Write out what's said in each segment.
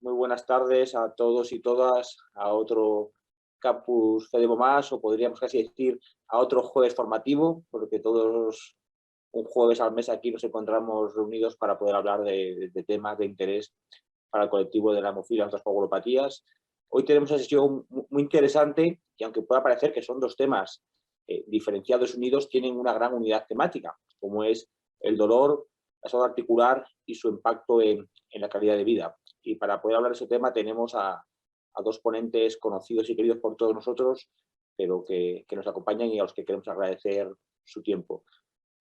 Muy buenas tardes a todos y todas, a otro Campus Fedemo más, o podríamos casi decir a otro jueves formativo, porque todos un jueves al mes aquí nos encontramos reunidos para poder hablar de temas de interés para el colectivo de la hemofilia y otras coagulopatías. Hoy tenemos una sesión muy interesante y aunque pueda parecer que son dos temas diferenciados y unidos, tienen una gran unidad temática, como es el dolor, la salud articular y su impacto en la calidad de vida. Y para poder hablar de ese tema tenemos a dos ponentes conocidos y queridos por todos nosotros, pero que nos acompañan y a los que queremos agradecer su tiempo.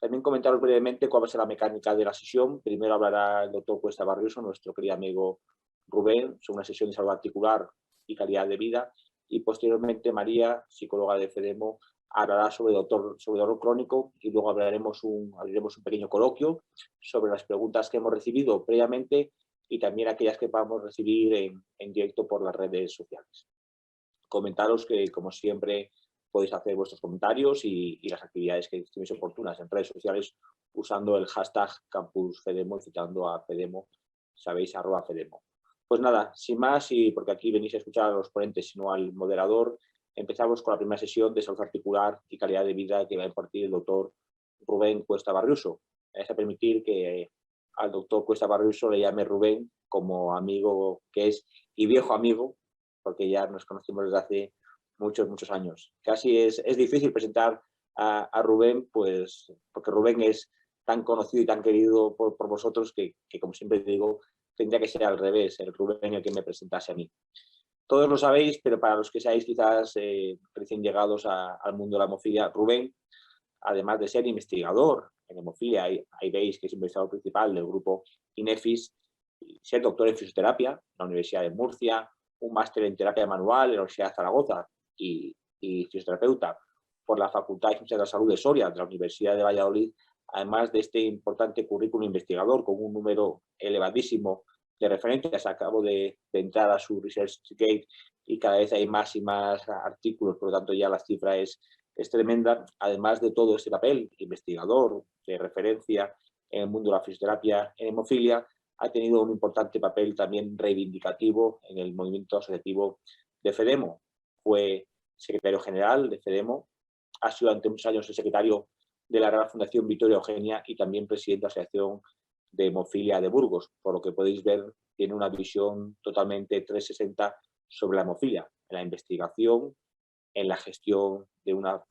También comentaros brevemente cuál va a ser la mecánica de la sesión. Primero hablará el doctor Cuesta Barrioso, nuestro querido amigo Rubén, sobre una sesión de salud articular y calidad de vida. Y posteriormente María, psicóloga de FEDEMO, hablará sobre dolor crónico y luego abriremos un pequeño coloquio sobre las preguntas que hemos recibido previamente y también aquellas que podamos recibir en directo por las redes sociales. Comentaros que, como siempre, podéis hacer vuestros comentarios y las actividades que estiméis oportunas en redes sociales usando el hashtag CampusFedemo y citando a Fedemo, sabéis, @Fedemo. Pues nada, sin más, y porque aquí venís a escuchar a los ponentes, sino al moderador, empezamos con la primera sesión de salud articular y calidad de vida que va a impartir el doctor Rubén Cuesta Barriuso. Me vais a permitir que al doctor Cuesta Barriuso le llame Rubén como amigo que es y viejo amigo, porque ya nos conocemos desde hace muchos años. Casi es difícil presentar a Rubén, pues, porque Rubén es tan conocido y tan querido por vosotros que, como siempre digo, tendría que ser al revés, el Rubén el que me presentase a mí. Todos lo sabéis, pero para los que seáis quizás recién llegados al mundo de la hemofilia, Rubén, además de ser investigador en hemofilia, ahí veis que es investigador principal del grupo INEFIS, ser doctor en fisioterapia en la Universidad de Murcia, un máster en terapia manual en la Universidad de Zaragoza y fisioterapeuta por la Facultad de Ciencias de la Salud de Soria de la Universidad de Valladolid, además de este importante currículum investigador con un número elevadísimo de referencias. Acabo de entrar a su ResearchGate y cada vez hay más y más artículos, por lo tanto ya la cifra es tremenda. Además de todo este papel investigador de referencia en el mundo de la fisioterapia en hemofilia, ha tenido un importante papel también reivindicativo en el movimiento asociativo de FEDEMO. Fue secretario general de FEDEMO, ha sido durante muchos años el secretario de la Real Fundación Victoria Eugenia y también presidente de la Asociación de Hemofilia de Burgos. Por lo que podéis ver, tiene una visión totalmente 360 sobre la hemofilia, en la investigación, en la gestión de una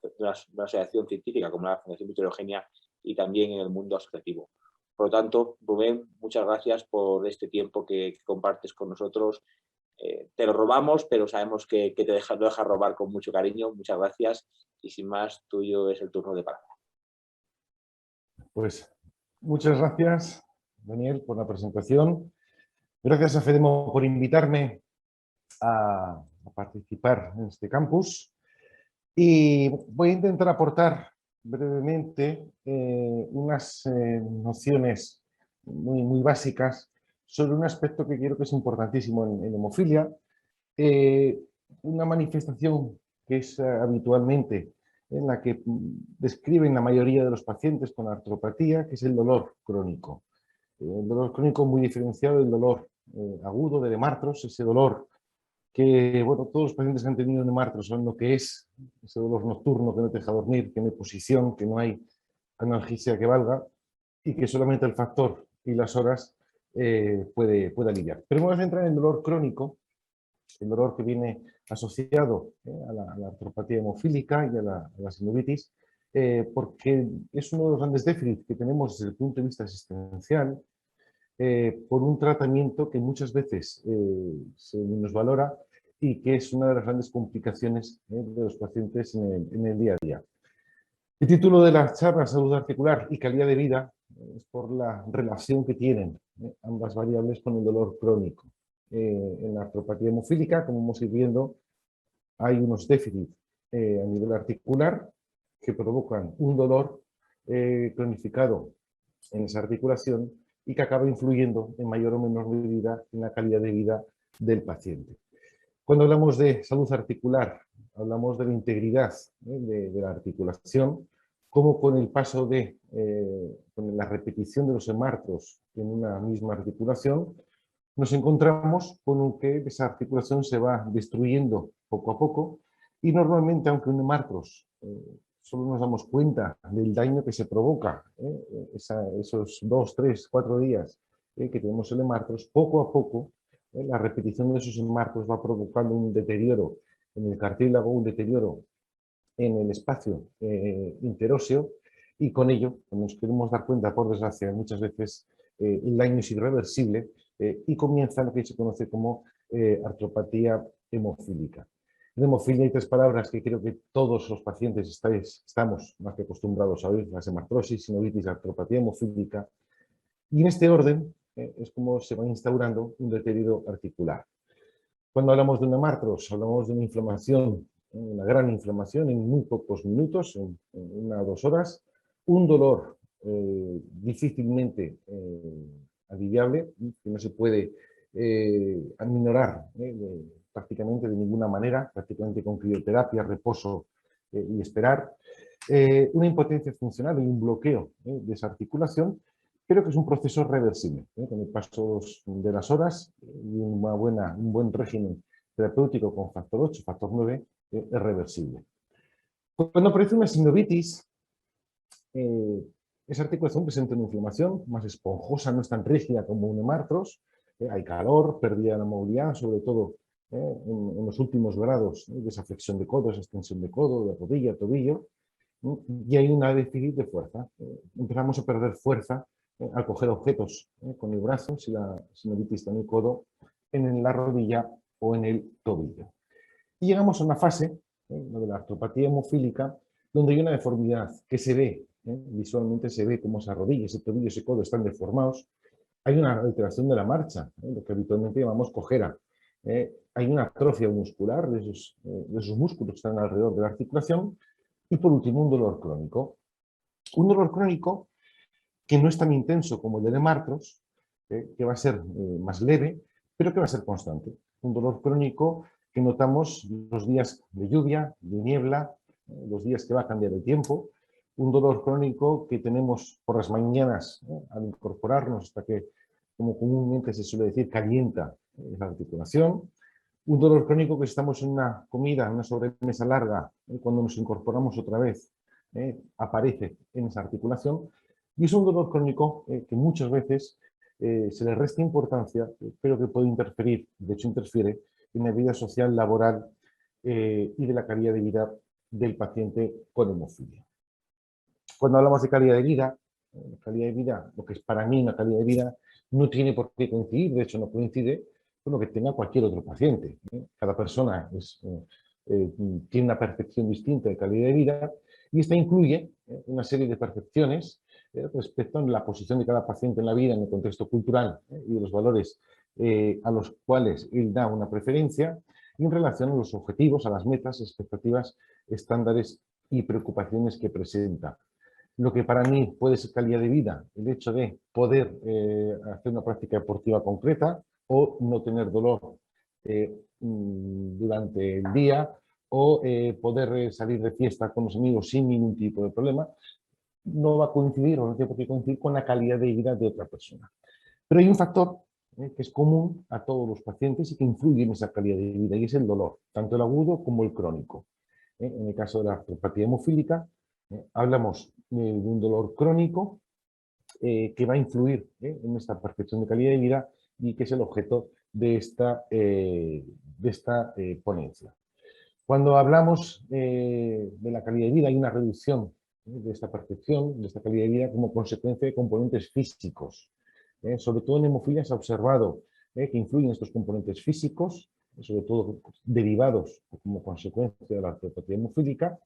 asociación científica como la Fundación Victoria Eugenia y también en el mundo asociativo. Por lo tanto, Rubén, muchas gracias por este tiempo que compartes con nosotros. Te lo robamos, pero sabemos que lo dejas robar con mucho cariño. Muchas gracias y sin más, tuyo es el turno de palabra. Pues muchas gracias, Daniel, por la presentación. Gracias a FEDEMO por invitarme a participar en este campus. Y voy a intentar aportar brevemente unas nociones muy básicas sobre un aspecto que creo que es importantísimo en hemofilia. Una manifestación que es habitualmente en la que describen la mayoría de los pacientes con artropatía, que es el dolor crónico. El dolor crónico muy diferenciado del dolor agudo de Hemartros, ese dolor que, bueno, todos los pacientes que han tenido Hemartros saben lo que es, ese dolor nocturno que no te deja dormir, que no hay posición, que no hay analgesia que valga y que solamente el factor y las horas puede aliviar. Pero me voy a centrar en el dolor crónico, el dolor que viene asociado a la artropatía hemofílica y a la sinovitis, porque es uno de los grandes déficits que tenemos desde el punto de vista asistencial, por un tratamiento que muchas veces se nos valora y que es una de las grandes complicaciones de los pacientes en el día a día. El título de la charla, salud articular y calidad de vida, es por la relación que tienen ambas variables con el dolor crónico. En la artropatía hemofílica, como vamos a ir viendo, hay unos déficits a nivel articular que provocan un dolor cronificado en esa articulación y que acaba influyendo en mayor o menor medida en la calidad de vida del paciente. Cuando hablamos de salud articular, hablamos de la integridad de la articulación, como con el paso de con la repetición de los hemartros en una misma articulación, nos encontramos con que esa articulación se va destruyendo poco a poco y normalmente, aunque en Marcros solo nos damos cuenta del daño que se provoca esos 2, 3, 4 días que tenemos el hemartros, poco a poco la repetición de esos hemartros va provocando un deterioro en el cartílago, un deterioro en el espacio interóseo, y con ello nos queremos dar cuenta, por desgracia, muchas veces el daño es irreversible y comienza lo que se conoce como artropatía hemofílica. En hemofilia hay 3 palabras que creo que todos los pacientes estamos más que acostumbrados a oír: las hemartrosis, sinovitis, artropatía hemofílica, y en este orden es como se va instaurando un deterioro articular. Cuando hablamos de un hemartros, hablamos de una inflamación, una gran inflamación en muy pocos minutos, en 1 o 2 horas, un dolor difícilmente aliviable, que no se puede aminorar prácticamente de ninguna manera, prácticamente con crioterapia, reposo y esperar, una impotencia funcional y un bloqueo de esa articulación, pero que es un proceso reversible. Con el paso de las horas y un buen régimen terapéutico con factor 8, factor 9, es reversible. Cuando aparece una sinovitis, esa articulación presenta una inflamación más esponjosa, no es tan rígida como un hemartros, hay calor, pérdida de la movilidad, sobre todo en los últimos grados de esa flexión de codo, esa extensión de codo, de rodilla, tobillo, y hay una déficit de fuerza. Empezamos a perder fuerza al coger objetos con el brazo, si la sinovitis está en el codo, en la rodilla o en el tobillo. Y llegamos a una fase, la de la artropatía hemofílica, donde hay una deformidad que se ve, visualmente se ve como esa rodilla, ese tobillo, ese codo están deformados. Hay una alteración de la marcha, lo que habitualmente llamamos cojera. Hay una atrofia muscular de esos músculos que están alrededor de la articulación. Y por último, un dolor crónico. Un dolor crónico que no es tan intenso como el del hemartros, que va a ser más leve, pero que va a ser constante. Un dolor crónico que notamos los días de lluvia, de niebla, los días que va a cambiar el tiempo. Un dolor crónico que tenemos por las mañanas al incorporarnos hasta que, como comúnmente se suele decir, calienta la articulación. Un dolor crónico que estamos en una comida, en una sobremesa larga, cuando nos incorporamos otra vez, aparece en esa articulación. Y es un dolor crónico que muchas veces se le resta importancia, pero que puede interferir, de hecho interfiere, en la vida social, laboral y de la calidad de vida del paciente con hemofilia. Cuando hablamos de calidad de vida, lo que es para mí una calidad de vida, no tiene por qué coincidir, de hecho no coincide con lo que tenga cualquier otro paciente. Cada persona tiene una percepción distinta de calidad de vida y esta incluye una serie de percepciones respecto a la posición de cada paciente en la vida, en el contexto cultural y de los valores a los cuales él da una preferencia, y en relación a los objetivos, a las metas, expectativas, estándares y preocupaciones que presenta. Lo que para mí puede ser calidad de vida, el hecho de poder hacer una práctica deportiva concreta o no tener dolor durante el día o poder salir de fiesta con los amigos sin ningún tipo de problema, no va a coincidir o no tiene por qué coincidir con la calidad de vida de otra persona. Pero hay un factor que es común a todos los pacientes y que influye en esa calidad de vida, y es el dolor, tanto el agudo como el crónico. En el caso de la artropatía hemofílica, hablamos de un dolor crónico que va a influir en esta percepción de calidad de vida y que es el objeto de esta ponencia. Cuando hablamos de la calidad de vida, hay una reducción de esta percepción, de esta calidad de vida, como consecuencia de componentes físicos. Sobre todo en hemofilia se ha observado que influyen estos componentes físicos, sobre todo derivados como consecuencia de la artropatía hemofílica,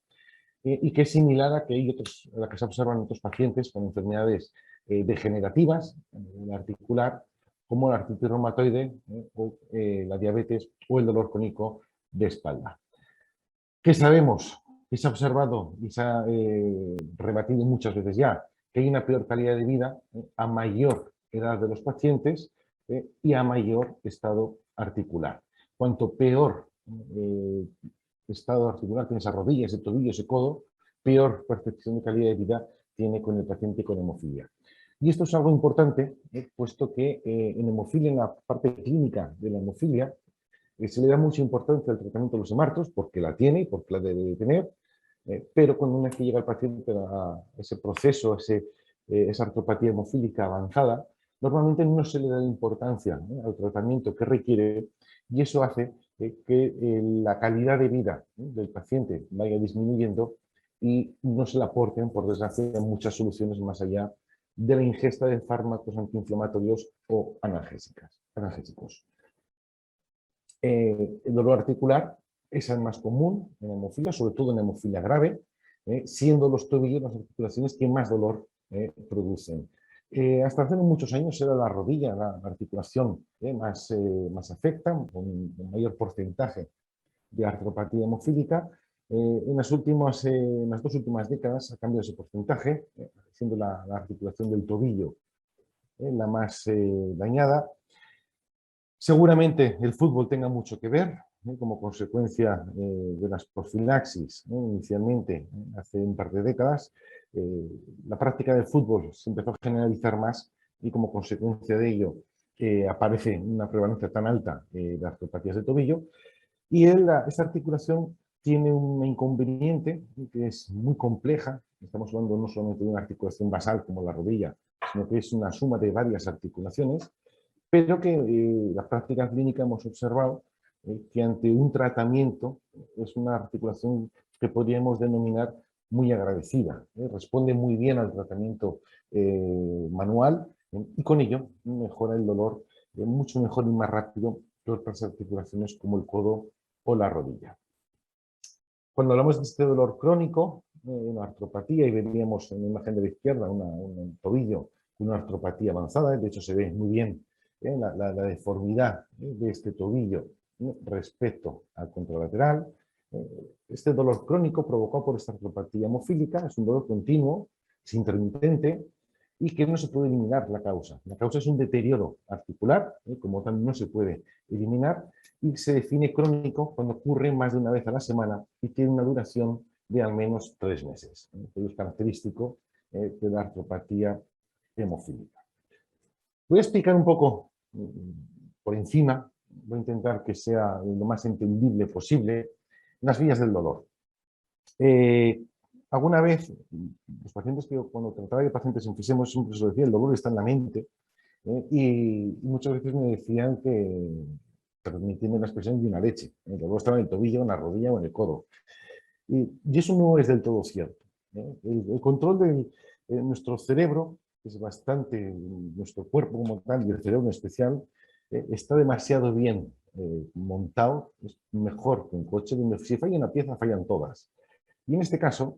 y que es similar a la que se observan en otros pacientes con enfermedades degenerativas, articular, como la artritis reumatoide, o la diabetes o el dolor crónico de espalda. ¿Qué sabemos? Que se ha observado y se ha rebatido muchas veces ya, que hay una peor calidad de vida a mayor edad de los pacientes y a mayor estado articular. Cuanto peor estado articular tiene esa rodilla, ese tobillo, ese codo, peor percepción de calidad de vida tiene con el paciente con hemofilia. Y esto es algo importante, puesto que en hemofilia, en la parte clínica de la hemofilia, se le da mucha importancia al tratamiento de los hemartos, porque la tiene y porque la debe de tener, pero cuando una vez que llega el paciente a ese proceso, esa artropatía hemofílica avanzada, normalmente no se le da importancia al tratamiento que requiere y eso hace que la calidad de vida del paciente vaya disminuyendo y no se le aporten, por desgracia, muchas soluciones más allá de la ingesta de fármacos antiinflamatorios o analgésicos. El dolor articular es el más común en hemofilia, sobre todo en hemofilia grave, siendo los tobillos las articulaciones que más dolor producen. Hasta hace muchos años era la rodilla, la articulación más afecta, con un mayor porcentaje de artropatía hemofílica. En las dos últimas décadas ha cambiado ese porcentaje, siendo la articulación del tobillo la más dañada. Seguramente el fútbol tenga mucho que ver, como consecuencia de las profilaxis, inicialmente, hace un par de décadas, la práctica del fútbol se empezó a generalizar más y como consecuencia de ello aparece una prevalencia tan alta de artropatías de tobillo y esta articulación tiene un inconveniente que es muy compleja. Estamos hablando no solamente de una articulación basal como la rodilla, sino que es una suma de varias articulaciones, pero que en la práctica clínica hemos observado que ante un tratamiento es una articulación que podríamos denominar muy agradecida. Responde muy bien al tratamiento manual y con ello mejora el dolor mucho mejor y más rápido que otras articulaciones como el codo o la rodilla. Cuando hablamos de este dolor crónico, una artropatía, y veríamos en la imagen de la izquierda un tobillo, una artropatía avanzada, de hecho se ve muy bien la deformidad de este tobillo respecto al contralateral. Este dolor crónico provocado por esta artropatía hemofílica es un dolor continuo, es intermitente y que no se puede eliminar la causa. La causa es un deterioro articular, como tal no se puede eliminar y se define crónico cuando ocurre más de una vez a la semana y tiene una duración de al menos 3 meses. Esto es característico de la artropatía hemofílica. Voy a explicar un poco por encima, voy a intentar que sea lo más entendible posible, las vías del dolor. Alguna vez, los pacientes que cuando trataba de pacientes enfisemos siempre se lo decía, el dolor está en la mente, y muchas veces me decían que, permitiendo la expresión, de una leche. El dolor estaba en el tobillo, en la rodilla o en el codo. Y eso no es del todo cierto. El control de nuestro cerebro es bastante, nuestro cuerpo como tal y el cerebro en especial, está demasiado bien montado, es mejor que un coche donde si falla una pieza fallan todas. Y en este caso,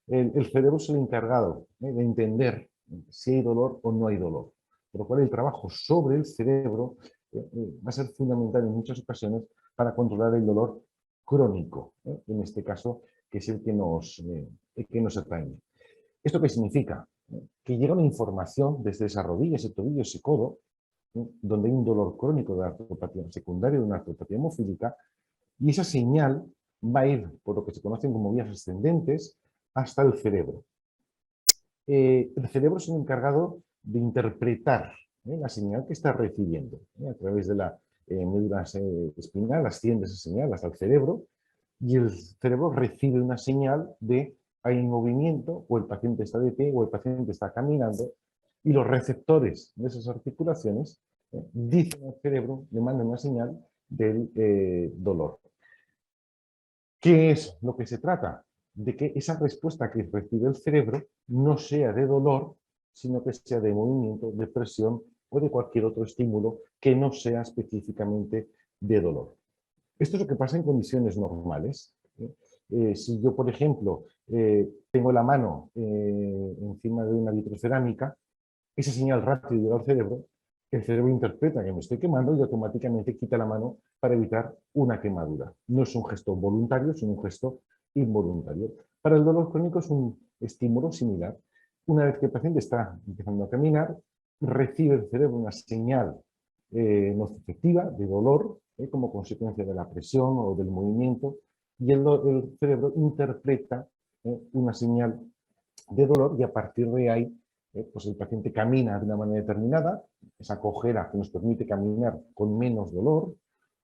el cerebro es el encargado de entender si hay dolor o no hay dolor. Por lo cual el trabajo sobre el cerebro va a ser fundamental en muchas ocasiones para controlar el dolor crónico, en este caso, que es el que nos atañe. ¿Esto qué significa? Que llega una información desde esa rodilla, ese tobillo, ese codo, donde hay un dolor crónico de artropatía secundaria, de una artropatía hemofílica, y esa señal va a ir por lo que se conocen como vías ascendentes hasta el cerebro. El cerebro es el encargado de interpretar la señal que está recibiendo a través de la médula espinal, asciende esa señal hasta el cerebro y el cerebro recibe una señal de hay movimiento, o el paciente está de pie, o el paciente está caminando, y los receptores de esas articulaciones dicen al cerebro, le mandan una señal del dolor. ¿Qué es lo que se trata? De que esa respuesta que recibe el cerebro no sea de dolor, sino que sea de movimiento, de presión o de cualquier otro estímulo que no sea específicamente de dolor. Esto es lo que pasa en condiciones normales. Si yo, por ejemplo, tengo la mano encima de una vitrocerámica, esa señal rápida llega al cerebro, el cerebro interpreta que me estoy quemando y automáticamente quita la mano para evitar una quemadura. No es un gesto voluntario, sino un gesto involuntario. Para el dolor crónico es un estímulo similar. Una vez que el paciente está empezando a caminar, recibe el cerebro una señal nociceptiva de dolor como consecuencia de la presión o del movimiento y el cerebro interpreta una señal de dolor y a partir de ahí pues el paciente camina de una manera determinada, esa cojera que nos permite caminar con menos dolor,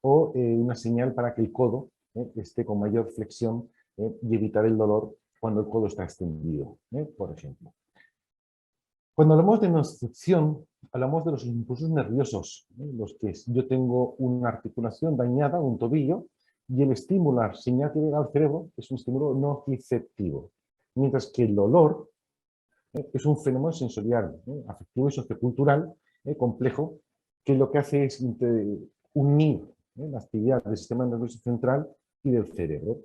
o una señal para que el codo esté con mayor flexión y evitar el dolor cuando el codo está extendido, por ejemplo. Cuando hablamos de nocicepción, hablamos de los impulsos nerviosos, los que yo tengo una articulación dañada, un tobillo, y el estímulo, la señal que llega al cerebro, es un estímulo nociceptivo, mientras que el dolor es un fenómeno sensorial, afectivo y sociocultural complejo, que lo que hace es unir la actividad del sistema nervioso central y del cerebro.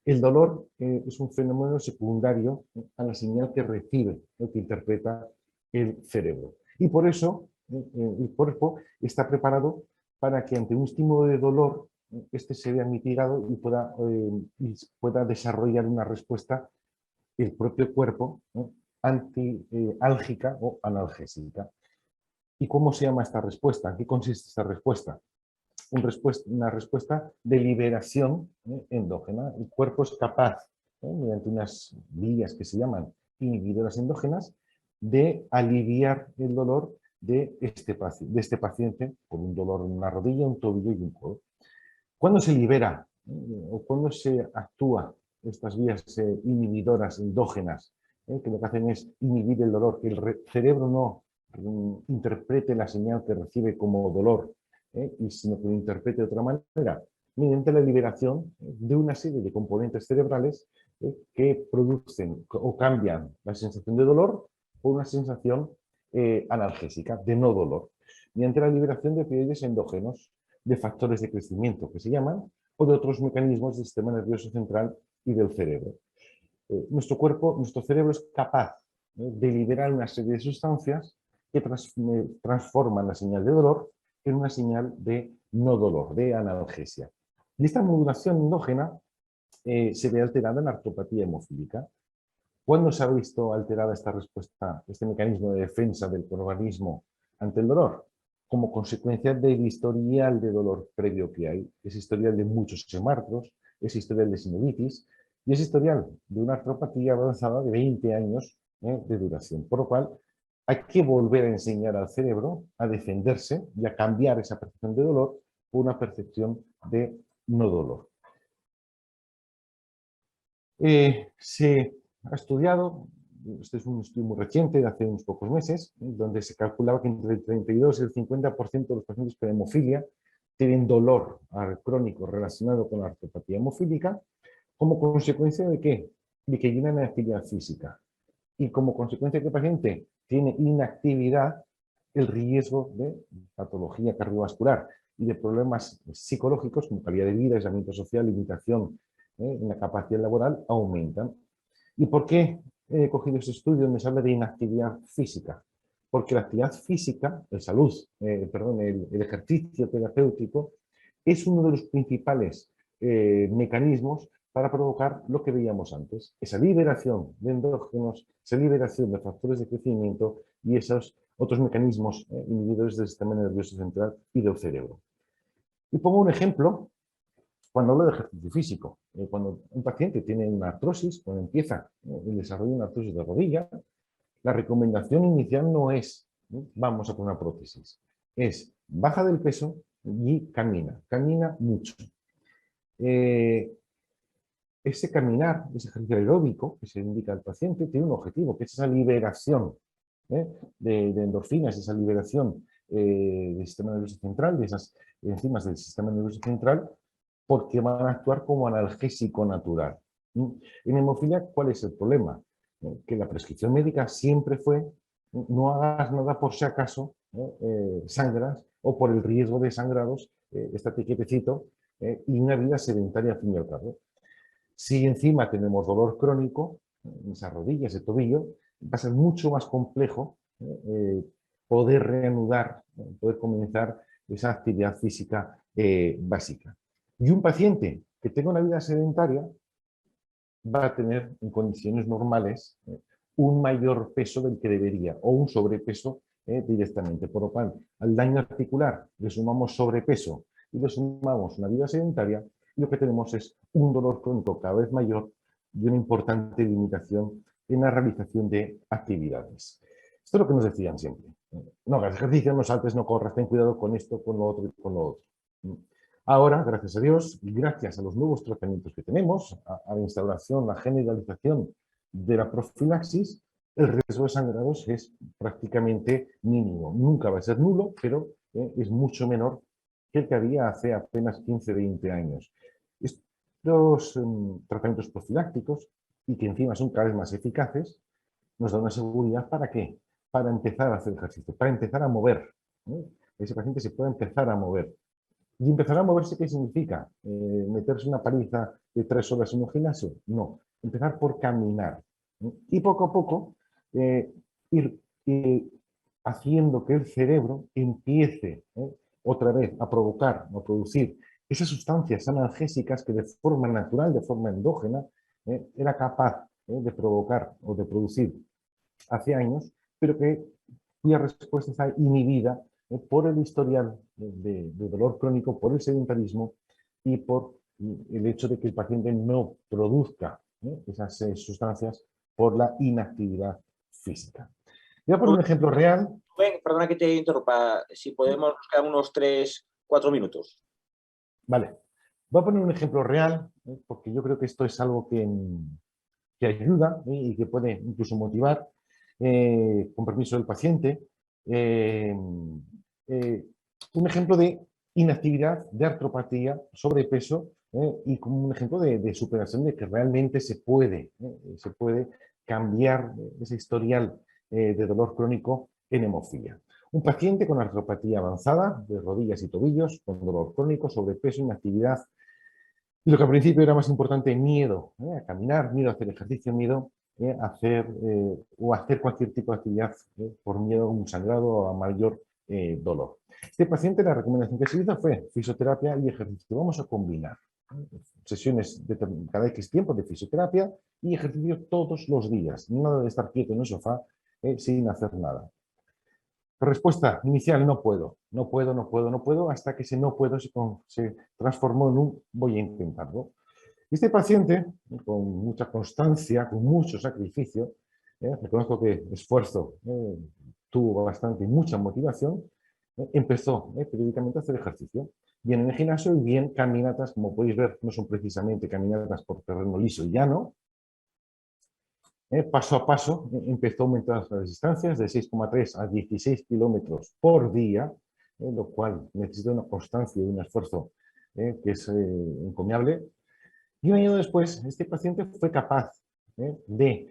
El dolor es un fenómeno secundario a la señal que recibe, que interpreta el cerebro. Y por eso el cuerpo está preparado para que ante un estímulo de dolor este se vea mitigado y pueda desarrollar una respuesta el propio cuerpo antiálgica o analgésica. ¿Y cómo se llama esta respuesta? ¿En qué consiste esta respuesta? Una respuesta de liberación endógena. El cuerpo es capaz, mediante unas vías que se llaman inhibidoras endógenas, de aliviar el dolor de este paciente con un dolor en una rodilla, un tobillo y un codo. ¿Cuándo se libera o cuándo se actúa estas vías inhibidoras endógenas, que lo que hacen es inhibir el dolor, que el cerebro no interprete la señal que recibe como dolor, sino que lo interprete de otra manera, mediante la liberación de una serie de componentes cerebrales que producen o cambian la sensación de dolor por una sensación analgésica, de no dolor, mediante la liberación de opioides endógenos, de factores de crecimiento que se llaman, o de otros mecanismos del sistema nervioso central y del cerebro. Nuestro cerebro es capaz de liberar una serie de sustancias que transforman la señal de dolor en una señal de no dolor, de analgesia. Y esta modulación endógena se ve alterada en la artropatía hemofílica. ¿Cuándo se ha visto alterada esta respuesta, este mecanismo de defensa del organismo ante el dolor? Como consecuencia del historial de dolor previo que hay, ese historial de muchos hematomas, ese historial de sinovitis y ese historial de una artropatía avanzada de 20 años de duración. Por lo cual, hay que volver a enseñar al cerebro a defenderse y a cambiar esa percepción de dolor por una percepción de no dolor. Se ha estudiado, este es un estudio muy reciente de hace unos pocos meses, donde se calculaba que entre el 32 y el 50% de los pacientes con hemofilia tienen dolor crónico relacionado con la artropatía hemofílica, como consecuencia de ¿qué? De que llenan actividad física. Y como consecuencia de que el paciente tiene inactividad, el riesgo de patología cardiovascular y de problemas psicológicos como calidad de vida, aislamiento social, limitación en la capacidad laboral aumentan. ¿Y por qué he cogido este estudio donde se habla de inactividad física? Porque la actividad física, el ejercicio terapéutico, es uno de los principales mecanismos para provocar lo que veíamos antes, esa liberación de endógenos, esa liberación de factores de crecimiento y esos otros mecanismos inhibidores del sistema nervioso central y del cerebro. Y pongo un ejemplo cuando hablo de ejercicio físico. Cuando un paciente tiene una artrosis, cuando empieza el desarrollo de una artrosis de rodilla, la recomendación inicial no es vamos a poner una prótesis, es baja del peso y camina mucho. Ese caminar, ese ejercicio aeróbico que se indica al paciente, tiene un objetivo, que es esa liberación de endorfinas, esa liberación del sistema nervioso central, de esas enzimas del sistema nervioso central, porque van a actuar como analgésico natural. En hemofilia, ¿cuál es el problema? Que la prescripción médica siempre fue no hagas nada por si acaso sangras o por el riesgo de sangrados, estate quietecito, y una vida sedentaria al fin y al cabo. Si encima tenemos dolor crónico, en esa rodilla, ese tobillo, va a ser mucho más complejo poder reanudar, poder comenzar esa actividad física básica. Y un paciente que tenga una vida sedentaria va a tener en condiciones normales un mayor peso del que debería o un sobrepeso directamente. Por lo cual, al daño articular le sumamos sobrepeso y le sumamos una vida sedentaria, lo que tenemos es un dolor crónico cada vez mayor y una importante limitación en la realización de actividades. Esto es lo que nos decían siempre. No hagas ejercicio, no saltes, no corras, ten cuidado con esto, con lo otro y con lo otro. Ahora, gracias a Dios, y gracias a los nuevos tratamientos que tenemos, a la instauración, la generalización de la profilaxis, el riesgo de sangrados es prácticamente mínimo. Nunca va a ser nulo, pero es mucho menor que el que había hace apenas 15, 20 años. Estos tratamientos profilácticos, y que encima son cada vez más eficaces, nos da una seguridad. ¿Para qué? Para empezar a hacer ejercicio, para empezar a mover. Ese paciente se puede empezar a mover. ¿Y empezar a moverse qué significa? ¿Meterse una paliza de 3 horas en un gimnasio? No, empezar por caminar. Y poco a poco ir haciendo que el cerebro empiece otra vez a provocar, a producir esas sustancias analgésicas que de forma natural, de forma endógena, era capaz de provocar o de producir hace años, pero que cuya respuesta está inhibida por el historial de dolor crónico, por el sedentarismo y por el hecho de que el paciente no produzca esas sustancias por la inactividad física. Voy a poner un ejemplo real. Rubén, perdona que te interrumpa, si podemos nos quedan unos 3-4 minutos. Vale, voy a poner un ejemplo real, porque yo creo que esto es algo que ayuda y que puede incluso motivar, con permiso del paciente, un ejemplo de inactividad, de artropatía, sobrepeso, y como un ejemplo de superación de que realmente se puede cambiar ese historial de dolor crónico en hemofilia. Un paciente con artropatía avanzada de rodillas y tobillos, con dolor crónico, sobrepeso, inactividad, y lo que al principio era más importante, miedo a caminar, miedo a hacer ejercicio, miedo a hacer cualquier tipo de actividad por miedo a un sangrado o a mayor dolor. Este paciente, la recomendación que se hizo fue fisioterapia y ejercicio. Vamos a combinar sesiones de cada X tiempo de fisioterapia y ejercicio todos los días. Nada de estar quieto en el sofá sin hacer nada. Respuesta inicial: no puedo, no puedo, no puedo, no puedo, hasta que ese no puedo se transformó en un voy a intentarlo. Este paciente, con mucha constancia, con mucho sacrificio, reconozco que esfuerzo tuvo bastante y mucha motivación, empezó periódicamente a hacer ejercicio. Bien en el gimnasio y bien caminatas, como podéis ver, no son precisamente caminatas por terreno liso y llano. Paso a paso empezó a aumentar las distancias de 6,3 a 16 kilómetros por día, lo cual necesita una constancia y un esfuerzo que es encomiable. Y un año después, este paciente fue capaz de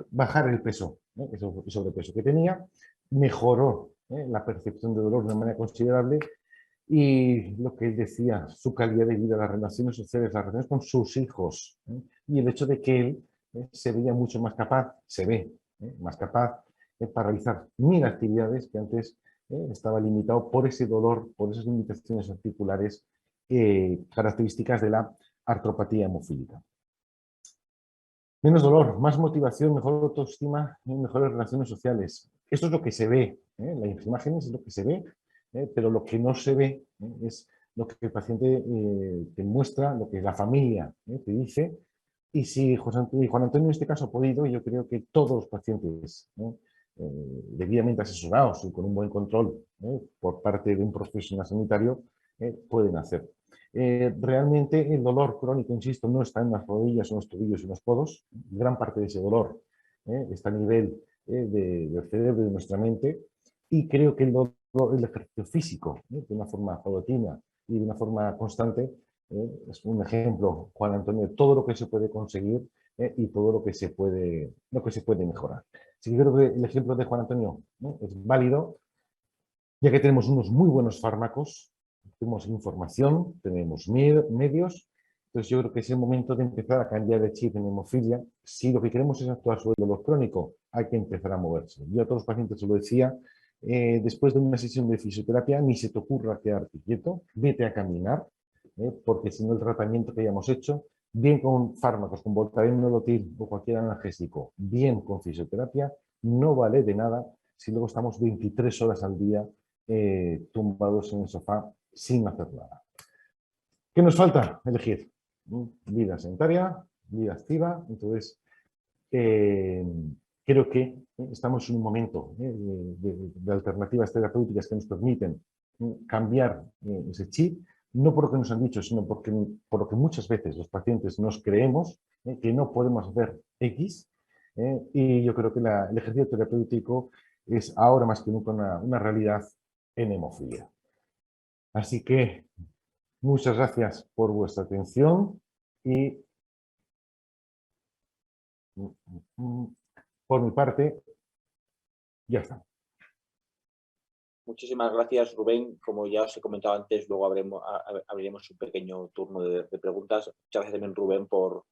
bajar el peso, el sobrepeso que tenía, mejoró la percepción de dolor de una manera considerable y lo que él decía, su calidad de vida, las relaciones sociales, las relaciones con sus hijos y el hecho de que él se veía mucho más capaz, se ve más capaz para realizar 1000 actividades que antes estaba limitado por ese dolor, por esas limitaciones articulares características de la artropatía hemofílica. Menos dolor, más motivación, mejor autoestima y mejores relaciones sociales. Esto es lo que se ve, las imágenes es lo que se ve, pero lo que no se ve es lo que el paciente te muestra, lo que la familia te dice. Y si Juan Antonio en este caso ha podido, yo creo que todos los pacientes debidamente asesorados y con un buen control por parte de un profesional sanitario pueden hacer. Realmente el dolor crónico, insisto, no está en las rodillas, en los tobillos y en los codos. Gran parte de ese dolor está a nivel del cerebro y de nuestra mente. Y creo que el ejercicio físico, de una forma paulatina y de una forma constante, es un ejemplo, Juan Antonio, de todo lo que se puede conseguir y todo lo que se puede mejorar. Así que creo que el ejemplo de Juan Antonio es válido, ya que tenemos unos muy buenos fármacos, tenemos información, tenemos medios. Entonces yo creo que es el momento de empezar a cambiar de chip en hemofilia. Si lo que queremos es actuar sobre el dolor crónico, hay que empezar a moverse. Yo a todos los pacientes se lo decía, después de una sesión de fisioterapia, ni se te ocurra quedarte quieto, vete a caminar, porque si no el tratamiento que hayamos hecho, bien con fármacos, con Voltaren, Nolotil o cualquier analgésico, bien con fisioterapia, no vale de nada si luego estamos 23 horas al día tumbados en el sofá sin hacer nada. ¿Qué nos falta? Elegir. Vida sedentaria, vida activa. Entonces, ¿qué creo que estamos en un momento de alternativas terapéuticas que nos permiten cambiar ese chip, no por lo que nos han dicho, sino por lo que muchas veces los pacientes nos creemos que no podemos hacer X, y yo creo que el ejercicio terapéutico es ahora más que nunca una realidad en hemofilia. Así que muchas gracias por vuestra atención y por mi parte ya está. Muchísimas gracias, Rubén. Como ya os he comentado antes, luego abriremos un pequeño turno de preguntas. Muchas gracias también, Rubén, por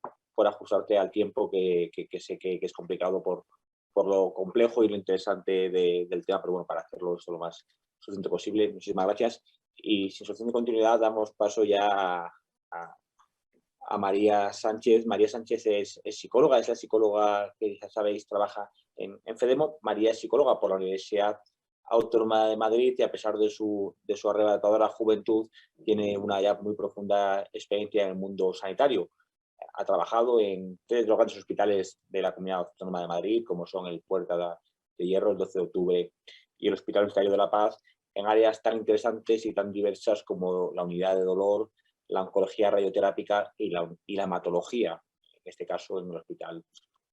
ajustarte al tiempo, que sé que es complicado por lo complejo y lo interesante del tema, pero bueno, para hacerlo esto lo más suficiente posible. Muchísimas gracias. Y sin solución de continuidad, damos paso ya a María Sánchez. María Sánchez es psicóloga, es la psicóloga que ya sabéis trabaja en FEDEMO. María es psicóloga por la Universidad Autónoma de Madrid y a pesar de su arrebatadora juventud tiene una ya muy profunda experiencia en el mundo sanitario. Ha trabajado en 3 de los grandes hospitales de la Comunidad Autónoma de Madrid, como son el Puerta de Hierro, el 12 de octubre y el Hospital Universitario de La Paz, en áreas tan interesantes y tan diversas como la unidad de dolor, la oncología radioterápica y la hematología, en este caso en el Hospital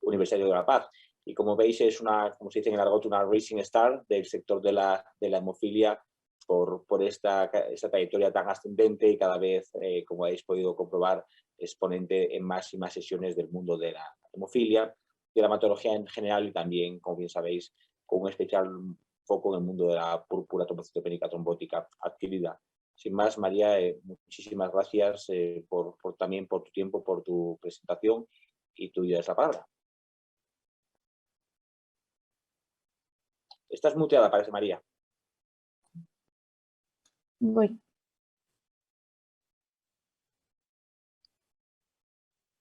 Universitario de La Paz. Y como veis es como se dice en el argot, una rising star del sector de la hemofilia por esta trayectoria tan ascendente y cada vez, como habéis podido comprobar, exponente en más y más sesiones del mundo de la hemofilia, de la hematología en general y también, como bien sabéis, con un especial foco en el mundo de la púrpura trombocitopénica trombótica adquirida. Sin más, María, muchísimas gracias también por tu tiempo, por tu presentación y tuya es la palabra. Estás muteada, parece, María. Voy.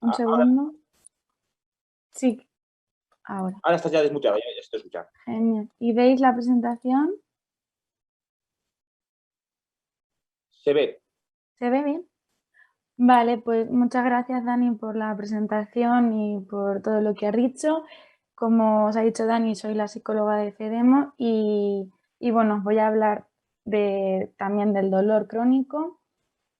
Un segundo. Ahora. Sí, ahora. Ahora estás ya desmuteada, ya estoy escuchando. Genial. ¿Y veis la presentación? Se ve. ¿Se ve bien? Vale, pues muchas gracias, Dani, por la presentación y por todo lo que has dicho. Como os ha dicho Dani, soy la psicóloga de FEDEMO y bueno, os voy a hablar también del dolor crónico.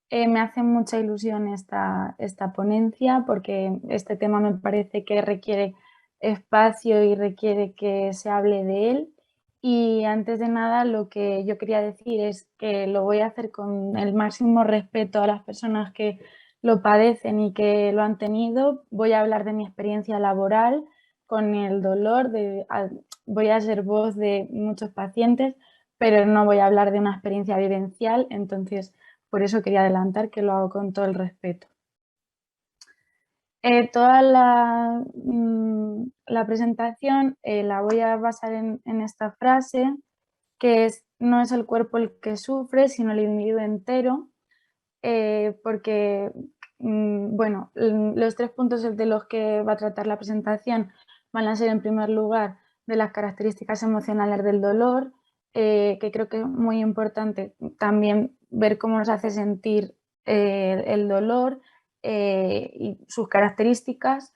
Me hace mucha ilusión esta ponencia porque este tema me parece que requiere espacio y requiere que se hable de él. Y antes de nada, lo que yo quería decir es que lo voy a hacer con el máximo respeto a las personas que lo padecen y que lo han tenido. Voy a hablar de mi experiencia laboral con el dolor, voy a ser voz de muchos pacientes, pero no voy a hablar de una experiencia vivencial, entonces por eso quería adelantar que lo hago con todo el respeto. Toda la presentación la voy a basar en esta frase, que es: no es el cuerpo el que sufre, sino el individuo entero, porque, bueno, los 3 puntos de los que va a tratar la presentación van a ser, en primer lugar, de las características emocionales del dolor, que creo que es muy importante también ver cómo nos hace sentir el dolor y sus características,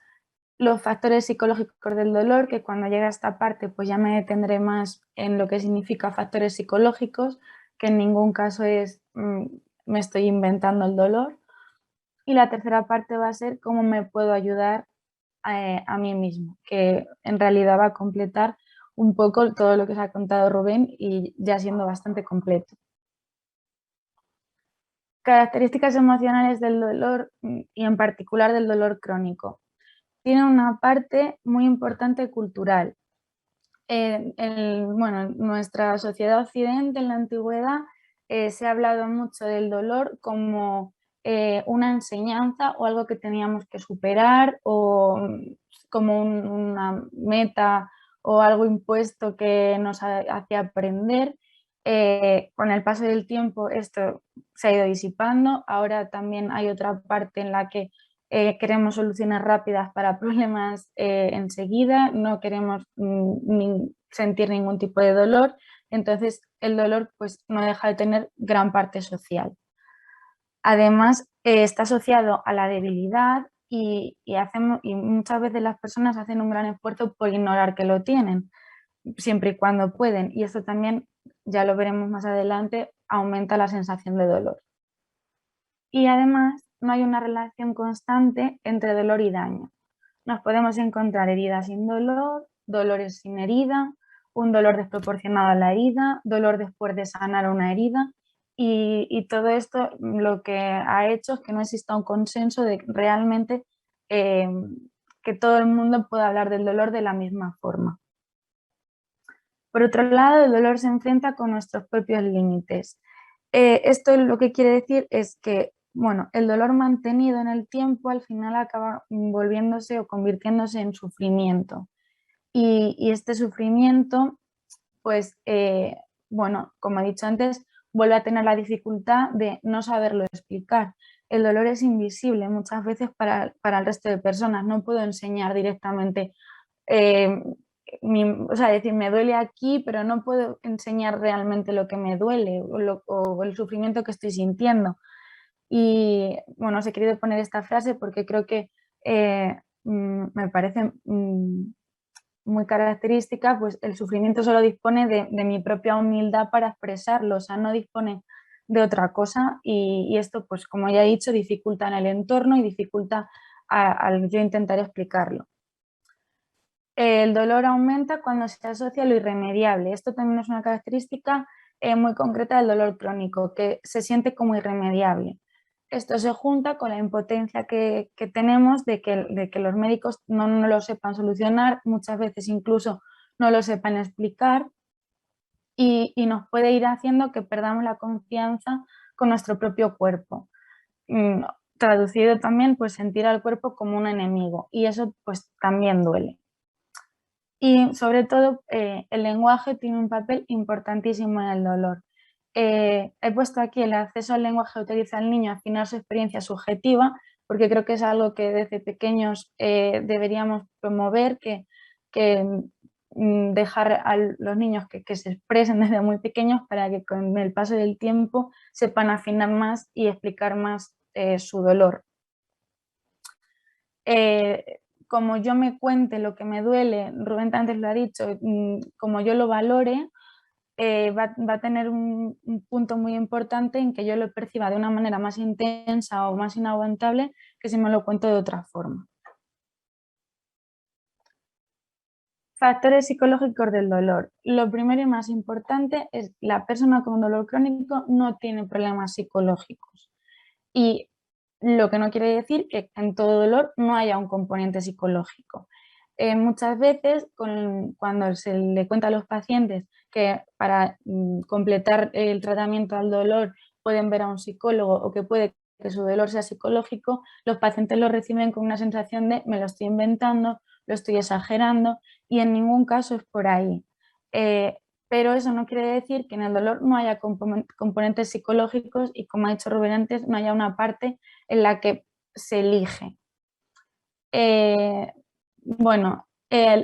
los factores psicológicos del dolor, que cuando llegue a esta parte pues ya me detendré más en lo que significa factores psicológicos, que en ningún caso es me estoy inventando el dolor. Y la tercera parte va a ser cómo me puedo ayudar a mí mismo, que en realidad va a completar un poco todo lo que os ha contado Rubén y ya siendo bastante completo. Características emocionales del dolor y en particular del dolor crónico. Tiene una parte muy importante cultural. Bueno, en nuestra sociedad occidente, en la antigüedad, se ha hablado mucho del dolor como una enseñanza o algo que teníamos que superar o como una meta o algo impuesto que nos hacía aprender. Con el paso del tiempo esto se ha ido disipando. Ahora también hay otra parte en la que queremos soluciones rápidas para problemas enseguida, no queremos sentir ningún tipo de dolor, entonces el dolor pues no deja de tener gran parte social. Además está asociado a la debilidad y muchas veces las personas hacen un gran esfuerzo por ignorar que lo tienen, siempre y cuando pueden. Y esto también, ya lo veremos más adelante, aumenta la sensación de dolor. Y además no hay una relación constante entre dolor y daño. Nos podemos encontrar heridas sin dolor, dolores sin herida, un dolor desproporcionado a la herida, dolor después de sanar una herida, y todo esto lo que ha hecho es que no exista un consenso de realmente que todo el mundo pueda hablar del dolor de la misma forma. Por otro lado, el dolor se enfrenta con nuestros propios límites. Esto lo que quiere decir es que, bueno, el dolor mantenido en el tiempo al final acaba volviéndose o convirtiéndose en sufrimiento. Y este sufrimiento, pues, bueno, como he dicho antes, vuelve a tener la dificultad de no saberlo explicar. El dolor es invisible muchas veces para el resto de personas. No puedo enseñar directamente, o sea, decir, me duele aquí, pero no puedo enseñar realmente lo que me duele o el sufrimiento que estoy sintiendo. Y bueno, os he querido poner esta frase porque creo que me parece muy característica, pues el sufrimiento solo dispone de mi propia humildad para expresarlo, o sea, no dispone de otra cosa y esto, pues como ya he dicho, dificulta en el entorno y dificulta al yo intentar explicarlo. El dolor aumenta cuando se asocia a lo irremediable. Esto también es una característica muy concreta del dolor crónico, que se siente como irremediable. Esto se junta con la impotencia que tenemos de que los médicos no lo sepan solucionar, muchas veces incluso no lo sepan explicar y nos puede ir haciendo que perdamos la confianza con nuestro propio cuerpo. Traducido también, pues sentir al cuerpo como un enemigo y eso pues también duele. Y sobre todo el lenguaje tiene un papel importantísimo en el dolor. He puesto aquí el acceso al lenguaje que utiliza el niño a afinar su experiencia subjetiva, porque creo que es algo que desde pequeños deberíamos promover, que dejar a los niños que se expresen desde muy pequeños para que con el paso del tiempo sepan afinar más y explicar más su dolor. Como yo me cuente lo que me duele, Rubén antes lo ha dicho, como yo lo valore, va a tener un punto muy importante en que yo lo perciba de una manera más intensa o más inaguantable que si me lo cuento de otra forma. Factores psicológicos del dolor. Lo primero y más importante es que la persona con dolor crónico no tiene problemas psicológicos. Y lo que no quiere decir que en todo dolor no haya un componente psicológico. Muchas veces cuando se le cuenta a los pacientes que para completar el tratamiento al dolor pueden ver a un psicólogo o que puede que su dolor sea psicológico, los pacientes lo reciben con una sensación de me lo estoy inventando, lo estoy exagerando y en ningún caso es por ahí. Pero eso no quiere decir que en el dolor no haya componentes psicológicos y, como ha dicho Rubén antes, no haya una parte en la que se elige. Bueno,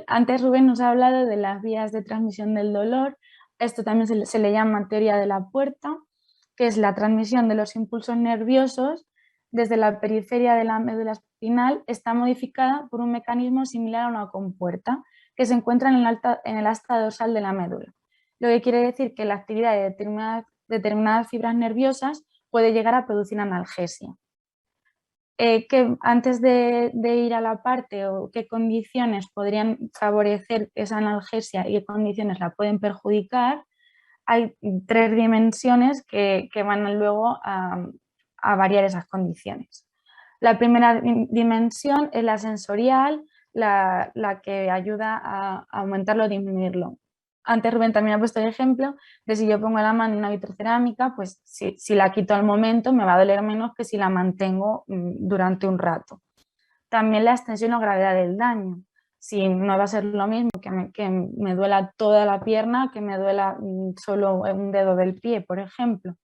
antes Rubén nos ha hablado de las vías de transmisión del dolor. Esto también se le llama teoría de la puerta, que es la transmisión de los impulsos nerviosos desde la periferia de la médula espinal. Está modificada por un mecanismo similar a una compuerta que se encuentra en el asta dorsal de la médula. Lo que quiere decir que la actividad de determinadas fibras nerviosas puede llegar a producir analgesia. Que antes de ir a la parte o qué condiciones podrían favorecer esa analgesia y qué condiciones la pueden perjudicar, hay 3 dimensiones que van luego a variar esas condiciones. La primera dimensión es la sensorial, la que ayuda a aumentarlo o disminuirlo. Antes Rubén también ha puesto el ejemplo de si yo pongo la mano en una vitrocerámica, pues si la quito al momento me va a doler menos que si la mantengo durante un rato. También la extensión o gravedad del daño. Si no va a ser lo mismo que me duela toda la pierna que me duela solo un dedo del pie, por ejemplo.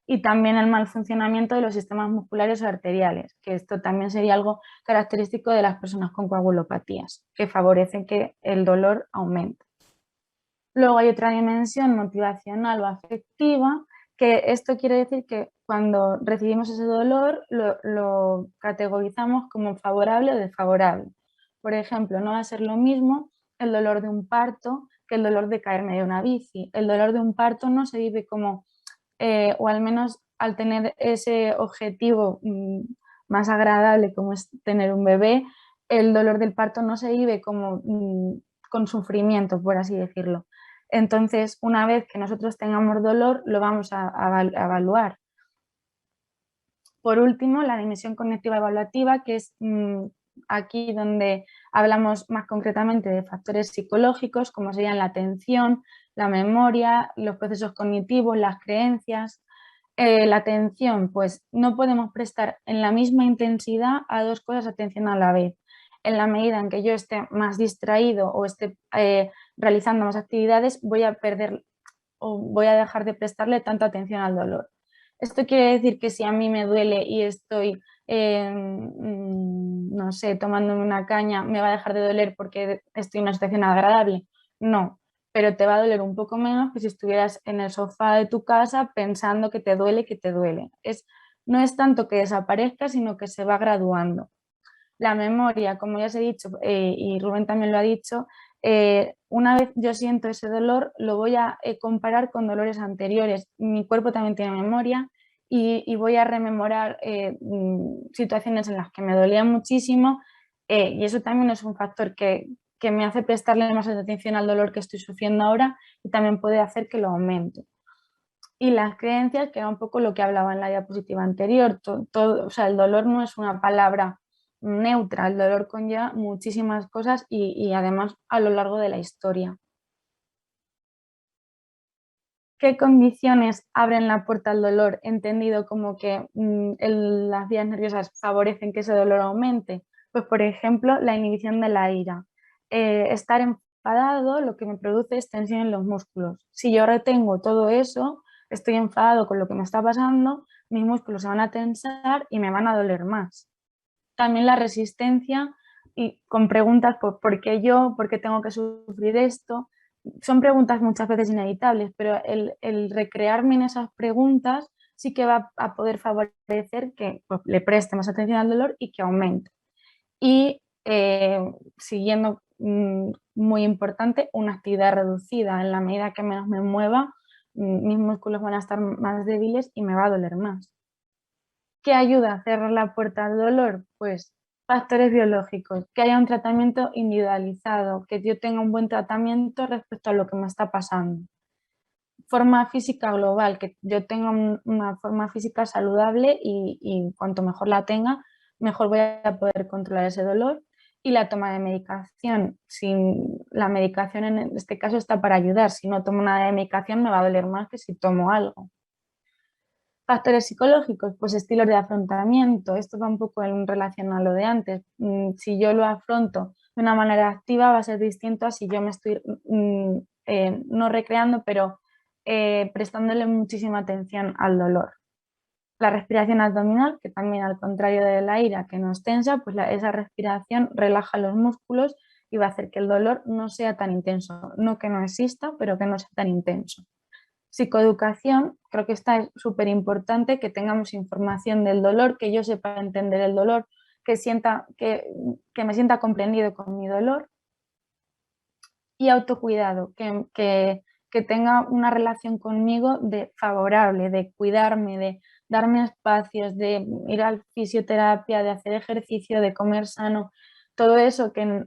Y también el mal funcionamiento de los sistemas musculares o arteriales, que esto también sería algo característico de las personas con coagulopatías, que favorecen que el dolor aumente. Luego hay otra dimensión motivacional o afectiva, que esto quiere decir que cuando recibimos ese dolor lo categorizamos como favorable o desfavorable. Por ejemplo, no va a ser lo mismo el dolor de un parto que el dolor de caerme de una bici. El dolor de un parto no se vive como, o al menos al tener ese objetivo más agradable como es tener un bebé, el dolor del parto no se vive como con sufrimiento, por así decirlo. Entonces, una vez que nosotros tengamos dolor, lo vamos a evaluar. Por último, la dimensión cognitiva evaluativa, que es aquí donde hablamos más concretamente de factores psicológicos, como serían la atención, la memoria, los procesos cognitivos, las creencias. La atención, pues no podemos prestar en la misma intensidad a dos cosas atención a la vez. En la medida en que yo esté más distraído o esté realizando más actividades, voy a perder o voy a dejar de prestarle tanta atención al dolor. Esto quiere decir que si a mí me duele y estoy, no sé, tomándome una caña, ¿me va a dejar de doler porque estoy en una situación agradable? No, pero te va a doler un poco menos que si estuvieras en el sofá de tu casa pensando que te duele, que te duele. No es tanto que desaparezca, sino que se va graduando. La memoria, como ya os he dicho, y Rubén también lo ha dicho, una vez yo siento ese dolor, lo voy a comparar con dolores anteriores. Mi cuerpo también tiene memoria y voy a rememorar situaciones en las que me dolía muchísimo y eso también es un factor que me hace prestarle más atención al dolor que estoy sufriendo ahora y también puede hacer que lo aumente. Y las creencias, que era un poco lo que hablaba en la diapositiva anterior, o sea, el dolor no es una palabra neutra, el dolor conlleva muchísimas cosas y además a lo largo de la historia. ¿Qué condiciones abren la puerta al dolor? Entendido como que las vías nerviosas favorecen que ese dolor aumente. Pues, por ejemplo, la inhibición de la ira. Estar enfadado lo que me produce es tensión en los músculos. Si yo retengo todo eso, estoy enfadado con lo que me está pasando, mis músculos se van a tensar y me van a doler más. También la resistencia y con preguntas ¿por qué yo? ¿Por qué tengo que sufrir esto? Son preguntas muchas veces inevitables, pero el recrearme en esas preguntas sí que va a poder favorecer que pues, le preste más atención al dolor y que aumente. Y siguiendo, muy importante, una actividad reducida. En la medida que menos me mueva, mis músculos van a estar más débiles y me va a doler más. ¿Qué ayuda a cerrar la puerta al dolor? Pues factores biológicos, que haya un tratamiento individualizado, que yo tenga un buen tratamiento respecto a lo que me está pasando. Forma física global, que yo tenga una forma física saludable y cuanto mejor la tenga, mejor voy a poder controlar ese dolor. Y la toma de medicación. Si la medicación en este caso está para ayudar, si no tomo nada de medicación me va a doler más que si tomo algo. Factores psicológicos, pues estilos de afrontamiento. Esto va un poco en relación a lo de antes. Si yo lo afronto de una manera activa va a ser distinto a si yo me estoy no recreando, pero prestándole muchísima atención al dolor. La respiración abdominal, que también al contrario de la ira que nos tensa, pues esa respiración relaja los músculos y va a hacer que el dolor no sea tan intenso. No que no exista, pero que no sea tan intenso. Psicoeducación, creo que esta es súper importante, que tengamos información del dolor, que yo sepa entender el dolor, que me sienta comprendido con mi dolor. Y autocuidado, que tenga una relación conmigo favorable, de cuidarme, de darme espacios, de ir a fisioterapia, de hacer ejercicio, de comer sano, todo eso que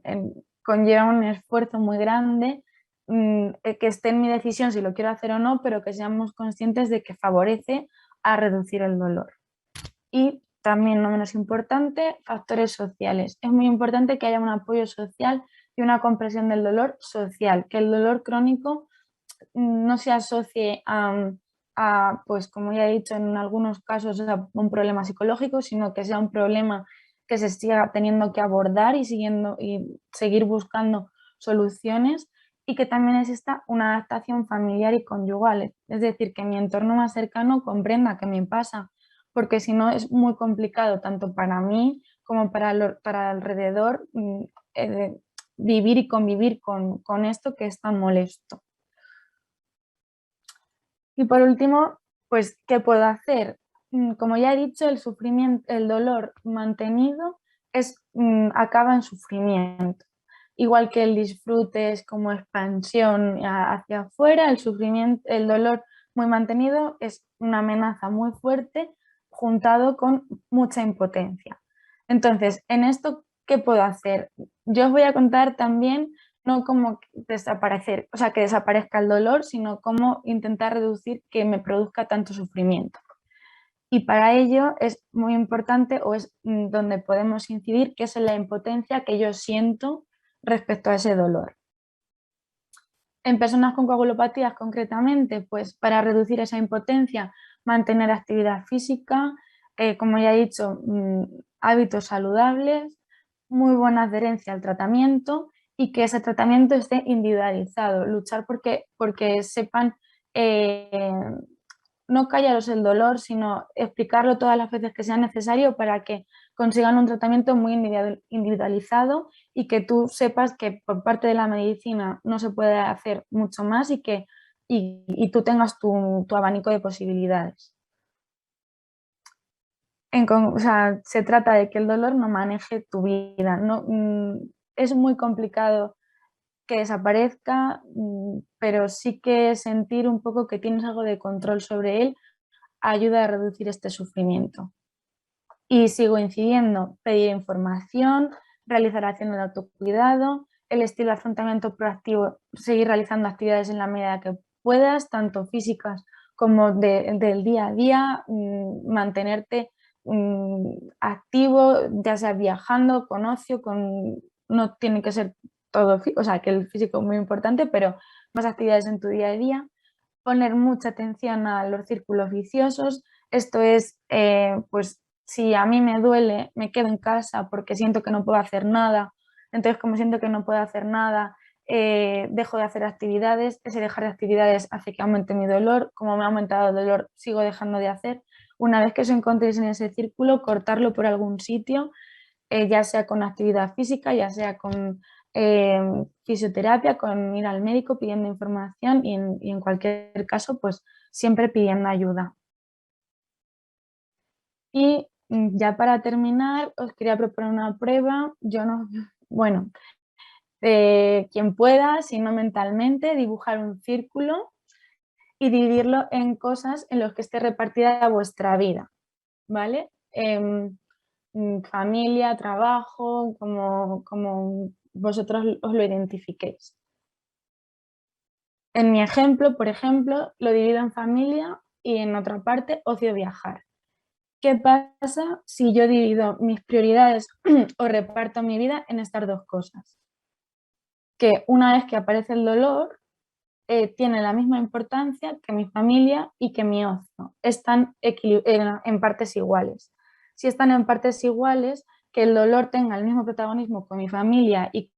conlleva un esfuerzo muy grande, que esté en mi decisión si lo quiero hacer o no, pero que seamos conscientes de que favorece a reducir el dolor. Y también, no menos importante, factores sociales. Es muy importante que haya un apoyo social y una comprensión del dolor social, que el dolor crónico no se asocie pues como ya he dicho, en algunos casos a un problema psicológico, sino que sea un problema que se siga teniendo que abordar y seguir buscando soluciones, y que también exista una adaptación familiar y conyugal, es decir, que mi entorno más cercano comprenda qué me pasa, porque si no es muy complicado tanto para mí como para alrededor vivir y convivir con esto que es tan molesto. Y por último, pues, ¿qué puedo hacer? como ya he dicho, el sufrimiento, el dolor mantenido acaba en sufrimiento. Igual que el disfrute es como expansión hacia afuera, el sufrimiento, el dolor muy mantenido es una amenaza muy fuerte juntado con mucha impotencia. Entonces, en esto, ¿qué puedo hacer? Yo os voy a contar también no cómo desaparecer, o sea, que desaparezca el dolor, sino cómo intentar reducir que me produzca tanto sufrimiento. Y para ello es muy importante, o es donde podemos incidir, que es en la impotencia que yo siento respecto a ese dolor. En personas con coagulopatías concretamente, pues para reducir esa impotencia, mantener actividad física, como ya he dicho, hábitos saludables, muy buena adherencia al tratamiento y que ese tratamiento esté individualizado, luchar porque sepan no callaros el dolor, sino explicarlo todas las veces que sea necesario para que consigan un tratamiento muy individualizado y que tú sepas que por parte de la medicina no se puede hacer mucho más y que tú tengas tu abanico de posibilidades. O sea, se trata de que el dolor no maneje tu vida. No, es muy complicado que desaparezca, pero sí que sentir un poco que tienes algo de control sobre él ayuda a reducir este sufrimiento. Y sigo incidiendo, pedir información, realizar acciones de autocuidado, el estilo de afrontamiento proactivo, seguir realizando actividades en la medida que puedas, tanto físicas como del día a día, mantenerte activo, ya sea viajando, con ocio, no tiene que ser todo, o sea, que el físico es muy importante, pero más actividades en tu día a día, poner mucha atención a los círculos viciosos, esto es, pues si a mí me duele, me quedo en casa porque siento que no puedo hacer nada, entonces como siento que no puedo hacer nada, dejo de hacer actividades, ese dejar de actividades hace que aumente mi dolor, como me ha aumentado el dolor, sigo dejando de hacer. Una vez que os encontréis en ese círculo, cortarlo por algún sitio, ya sea con actividad física, ya sea con fisioterapia, con ir al médico pidiendo información y en cualquier caso, pues siempre pidiendo ayuda. Y ya para terminar, os quería proponer una prueba. Bueno, quien pueda, si no mentalmente, dibujar un círculo y dividirlo en cosas en las que esté repartida vuestra vida, ¿vale? Familia, trabajo, como vosotros os lo identifiquéis. En mi ejemplo, por ejemplo, lo divido en familia y en otra parte, ocio, viajar. ¿Qué pasa si yo divido mis prioridades o reparto mi vida en estas dos cosas? Que una vez que aparece el dolor, tiene la misma importancia que mi familia y que mi ocio. Están en partes iguales. Si están en partes iguales, que el dolor tenga el mismo protagonismo con mi familia y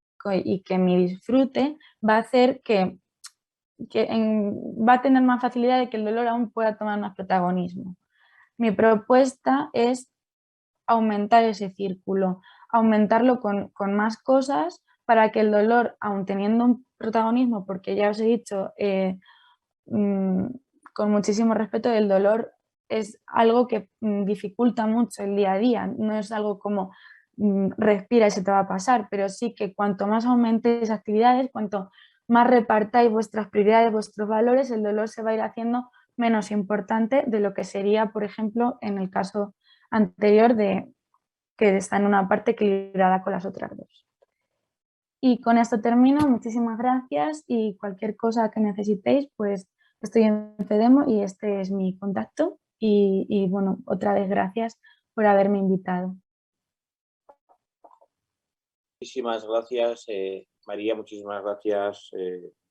que mi disfrute va a hacer que va a tener más facilidad de que el dolor aún pueda tomar más protagonismo. Mi propuesta es aumentar ese círculo, aumentarlo con más cosas para que el dolor, aun teniendo un protagonismo, porque ya os he dicho con muchísimo respeto, el dolor es algo que dificulta mucho el día a día, no es algo como respira y se te va a pasar, pero sí que cuanto más aumentéis actividades, cuanto más repartáis vuestras prioridades, vuestros valores, el dolor se va a ir haciendo menos importante de lo que sería, por ejemplo, en el caso anterior de que está en una parte equilibrada con las otras dos. Y con esto termino, muchísimas gracias y cualquier cosa que necesitéis, pues estoy en Fedemo y este es mi contacto y bueno, otra vez gracias por haberme invitado. Muchísimas gracias, María, muchísimas gracias,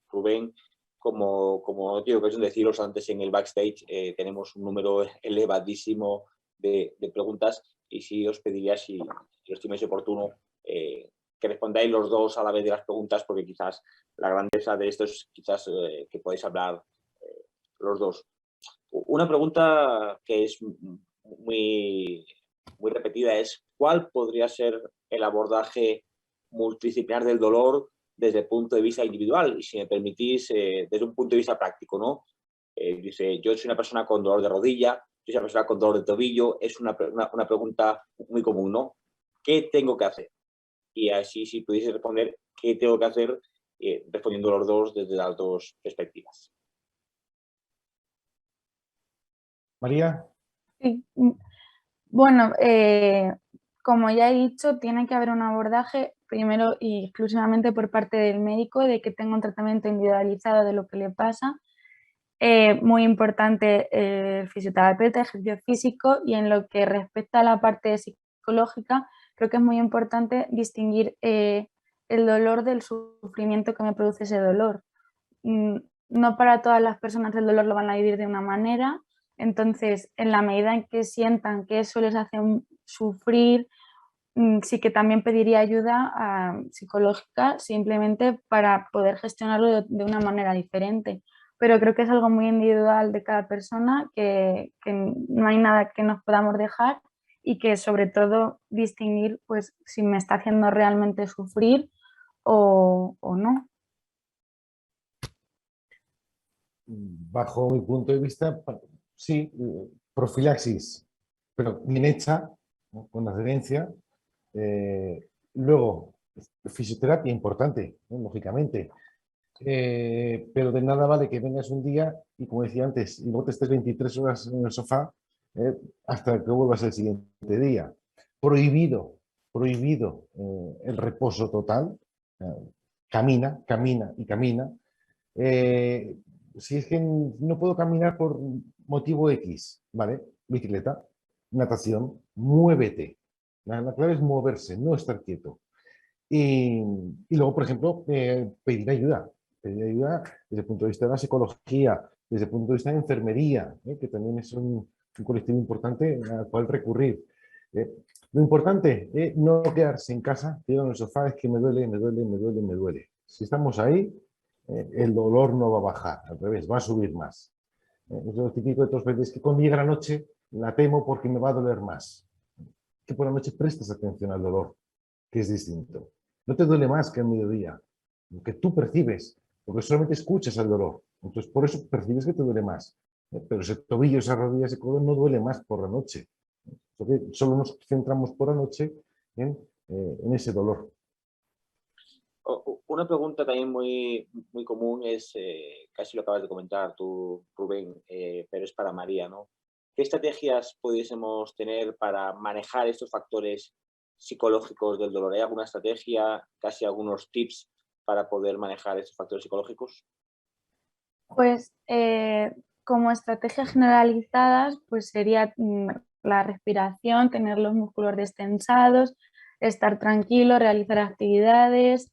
Rubén. Como tengo ocasión de deciros antes en el backstage, tenemos un número elevadísimo de preguntas y sí os pediría, si lo estiméis oportuno, que respondáis los dos a la vez de las preguntas, porque quizás la grandeza de esto es quizás que podéis hablar los dos. Una pregunta que es muy repetida es: ¿cuál podría ser el abordaje multidisciplinar del dolor desde el punto de vista individual? Y si me permitís, desde un punto de vista práctico, ¿no? Dice, yo soy una persona con dolor de rodilla, soy una persona con dolor de tobillo, es una pregunta muy común, ¿no? ¿Qué tengo que hacer? Y así, si pudiese responder, ¿qué tengo que hacer? Respondiendo los dos desde las dos perspectivas. María. Sí. Bueno, como ya he dicho, tiene que haber un abordaje primero y exclusivamente por parte del médico de que tenga un tratamiento individualizado de lo que le pasa. Muy importante el fisioterapeuta, ejercicio físico, y en lo que respecta a la parte psicológica, creo que es muy importante distinguir el dolor del sufrimiento que me produce ese dolor. No para todas las personas el dolor lo van a vivir de una manera, entonces en la medida en que sientan que eso les hace sufrir, sí que también pediría ayuda psicológica simplemente para poder gestionarlo de una manera diferente. Pero creo que es algo muy individual de cada persona, que no hay nada que nos podamos dejar y que sobre todo distinguir pues si me está haciendo realmente sufrir o no. Bajo mi punto de vista, sí, profilaxis, pero bien hecha, ¿no? Con adherencia. Luego, fisioterapia importante, ¿no? Lógicamente. Pero de nada vale que vengas un día y, como decía antes, y luego te estés 23 horas en el sofá eh, hasta que vuelvas el siguiente día. Prohibido, prohibido el reposo total. Eh, camina, camina y camina. Eh, si es que no puedo caminar por motivo X, ¿vale? Bicicleta, natación, muévete. La clave es moverse, no estar quieto. Y luego, por ejemplo, pedir ayuda desde el punto de vista de la psicología, desde el punto de vista de enfermería, que también es un colectivo importante al cual recurrir. Eh, lo importante es no quedarse en casa, tirado en el sofá, es que me duele, me duele, me duele, me duele. Si estamos ahí, el dolor no va a bajar, al revés, va a subir más. Es lo típico de todos los veces que cuando llega la noche la temo porque me va a doler más. Que por la noche prestes atención al dolor, que es distinto. No te duele más que al mediodía, lo que tú percibes, porque solamente escuchas el dolor. Entonces, por eso percibes que te duele más. Pero ese tobillo, esa rodilla, ese codo no duele más por la noche. Porque solo nos centramos por la noche en ese dolor. Una pregunta también muy común es, casi lo acabas de comentar tú, Rubén, pero es para María, ¿no? ¿Qué estrategias pudiésemos tener para manejar estos factores psicológicos del dolor? ¿Hay alguna estrategia, casi algunos tips para poder manejar estos factores psicológicos? Pues como estrategias generalizadas, pues sería la respiración, tener los músculos destensados, estar tranquilo, realizar actividades,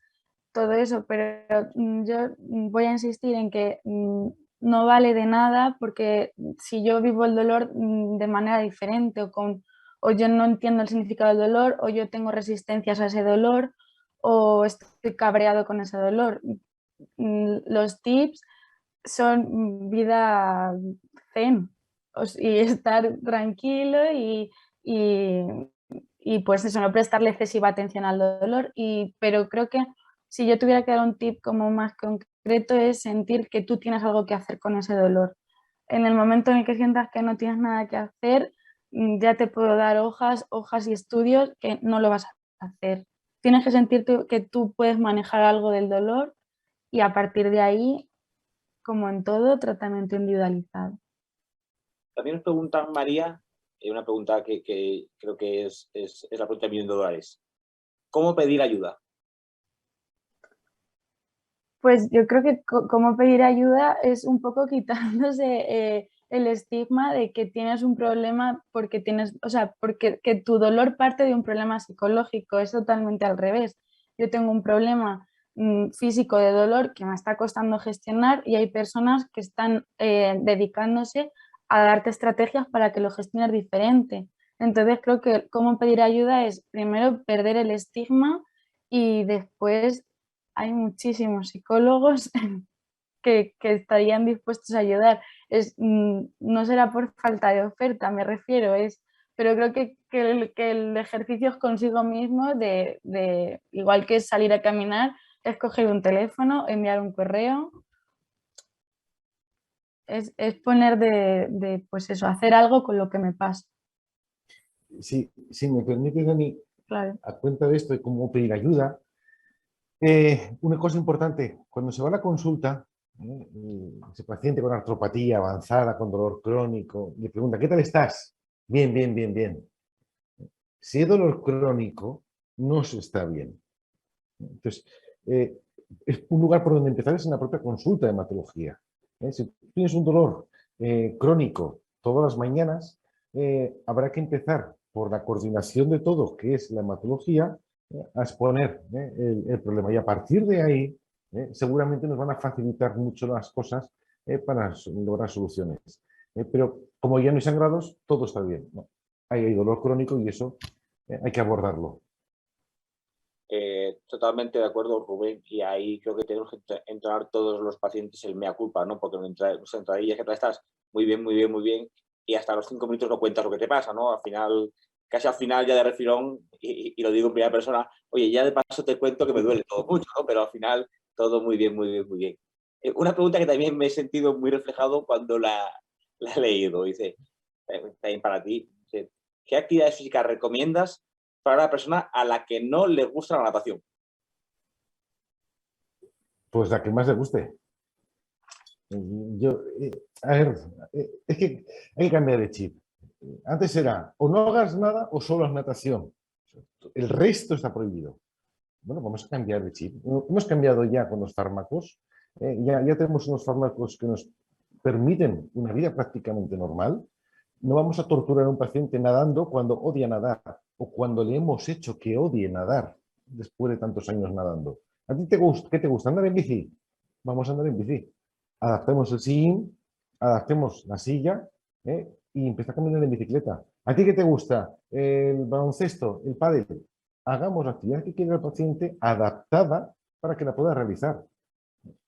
todo eso, pero yo voy a insistir en que no vale de nada porque si yo vivo el dolor de manera diferente o yo no entiendo el significado del dolor o yo tengo resistencias a ese dolor o estoy cabreado con ese dolor. Los tips son vida zen y estar tranquilo y, y pues eso, no prestarle excesiva atención al dolor. Pero creo que si yo tuviera que dar un tip como más concreto es sentir que tú tienes algo que hacer con ese dolor. En el momento en el que sientas que no tienes nada que hacer, ya te puedo dar hojas y estudios que no lo vas a hacer. Tienes que sentir que tú puedes manejar algo del dolor y a partir de ahí, como en todo, tratamiento individualizado. También nos preguntan, María, una pregunta que creo que es la pregunta de $1.000.000. ¿Cómo pedir ayuda? Pues yo creo que cómo pedir ayuda es un poco quitándose el estigma de que tienes un problema porque tienes, o sea, porque que tu dolor parte de un problema psicológico, es totalmente al revés. Yo tengo un problema físico de dolor que me está costando gestionar y hay personas que están dedicándose a darte estrategias para que lo gestiones diferente. Entonces creo que cómo pedir ayuda es primero perder el estigma y después hay muchísimos psicólogos que estarían dispuestos a ayudar. No será por falta de oferta, me refiero, pero creo que el ejercicio es consigo mismo igual que salir a caminar, es coger un teléfono, enviar un correo es poner pues eso, hacer algo con lo que me pasa. Si me permite, Dani, Claro. a cuenta de esto y cómo pedir ayuda, una cosa importante, cuando se va a la consulta, ese paciente con artropatía avanzada, con dolor crónico, le pregunta, ¿qué tal estás? Bien, bien, bien, bien. Si hay dolor crónico, no se está bien. Entonces, es un lugar por donde empezar es en la propia consulta de hematología. Si tienes un dolor crónico todas las mañanas, habrá que empezar por la coordinación de todo, que es la hematología, a exponer el problema. Y a partir de ahí, seguramente nos van a facilitar mucho las cosas para lograr soluciones. Pero como ya no hay sangrados, todo está bien, ¿no? Hay dolor crónico y eso hay que abordarlo. Totalmente de acuerdo, Rubén, y ahí creo que tenemos que entrenar todos los pacientes el mea culpa, ¿no? Porque nos entradillas que estás muy bien, muy bien, muy bien, y hasta los 5 minutos no cuentas lo que te pasa, ¿no? Al final, casi al final ya de refilón, y lo digo en primera persona, oye, ya de paso te cuento que me duele todo mucho, ¿no? Pero al final todo muy bien, muy bien, muy bien. Una pregunta que también me he sentido muy reflejado cuando la he leído, dice, también para ti, dice, ¿qué actividades físicas recomiendas para una persona a la que no le gusta la natación? Pues la que más le guste. Yo, a ver, es que hay que cambiar de chip. Antes era o no hagas nada o solo haz natación. El resto está prohibido. Bueno, vamos a cambiar de chip. Hemos cambiado ya con los fármacos. Ya tenemos unos fármacos que nos permiten una vida prácticamente normal. No vamos a torturar a un paciente nadando cuando odia nadar o cuando le hemos hecho que odie nadar después de tantos años nadando. ¿A ti te gusta? ¿Qué te gusta? ¿Andar en bici? Vamos a andar en bici. Adaptemos el sillín, adaptemos la silla y empezar a caminar en bicicleta. ¿A ti qué te gusta? ¿El baloncesto? ¿El pádel? Hagamos la actividad que quiere el paciente adaptada para que la pueda realizar.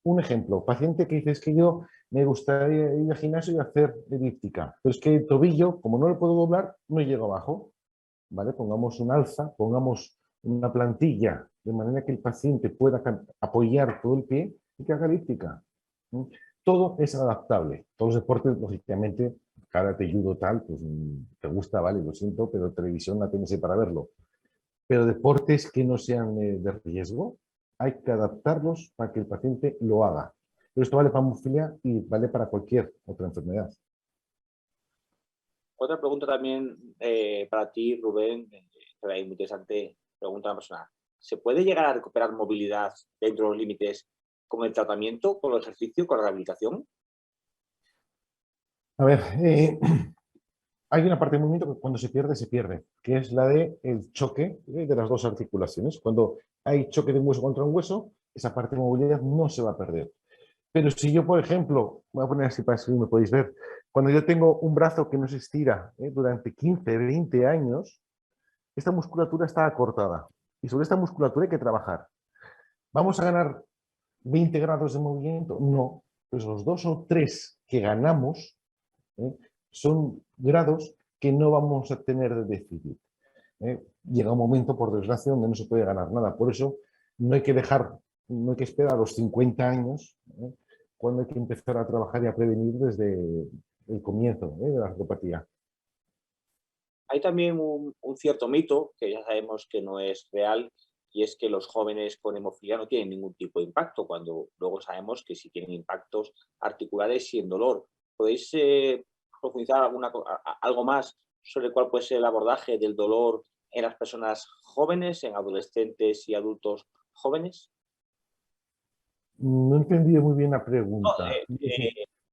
Un ejemplo, paciente que dices que yo me gustaría ir al gimnasio y hacer elíptica, pero es que el tobillo, como no lo puedo doblar, no llego abajo. ¿Vale? Pongamos un alza, pongamos una plantilla, de manera que el paciente pueda apoyar todo el pie y que haga elíptica. Todo es adaptable. Todos los deportes, lógicamente, karate, judo, tal, pues te gusta, vale, lo siento, pero televisión la tienes ahí para verlo. Pero deportes que no sean de riesgo, hay que adaptarlos para que el paciente lo haga. Pero esto vale para hemofilia y vale para cualquier otra enfermedad. Otra pregunta también para ti, Rubén, que muy interesante, pregunta a una persona. ¿Se puede llegar a recuperar movilidad dentro de los límites con el tratamiento, con el ejercicio, con la rehabilitación? A ver, hay una parte del movimiento que cuando se pierde, que es la del choque de las dos articulaciones. Cuando hay choque de un hueso contra un hueso, esa parte de movilidad no se va a perder. Pero si yo, por ejemplo, voy a poner así para que me podéis ver, cuando yo tengo un brazo que no se estira durante 15, 20 años, esta musculatura está acortada. Y sobre esta musculatura hay que trabajar. ¿Vamos a ganar 20 grados de movimiento? No. Pues los 2 o 3 que ganamos son grados que no vamos a tener de déficit. Llega un momento, por desgracia, donde no se puede ganar nada. Por eso no hay que no hay que esperar a los 50 años, cuando hay que empezar a trabajar y a prevenir desde el comienzo de la artropatía. Hay también un cierto mito, que ya sabemos que no es real, y es que los jóvenes con hemofilia no tienen ningún tipo de impacto, cuando luego sabemos que sí tienen impactos articulares y en dolor. ¿Podéis profundizar algo más sobre cuál puede ser el abordaje del dolor en las personas jóvenes, en adolescentes y adultos jóvenes? No he entendido muy bien la No, pregunta.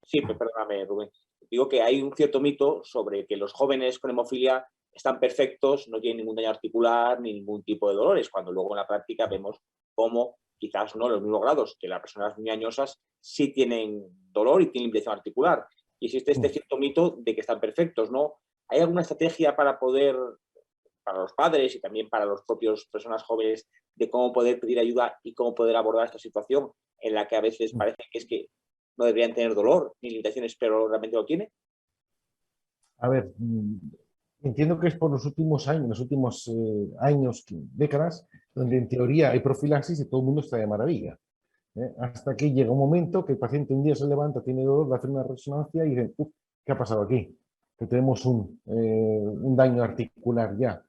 sí, perdóname, Rubén. Digo que hay un cierto mito sobre que los jóvenes con hemofilia están perfectos, no tienen ningún daño articular ni ningún tipo de dolores, cuando luego en la práctica vemos cómo, quizás no en los mismos grados, que las personas muy añosas sí tienen dolor y tienen limitación articular. Y existe este cierto mito de que están perfectos, ¿no? ¿Hay alguna estrategia para poder, para los padres y también para los propios personas jóvenes, de cómo poder pedir ayuda y cómo poder abordar esta situación en la que a veces parece que es que no deberían tener dolor ni limitaciones, pero realmente lo tiene? A ver, entiendo que es por los últimos años, décadas, donde en teoría hay profilaxis y todo el mundo está de maravilla. hasta que llega un momento que el paciente un día se levanta, tiene dolor, le hace una resonancia y dicen, ¿qué ha pasado aquí? Que tenemos un daño articular ya.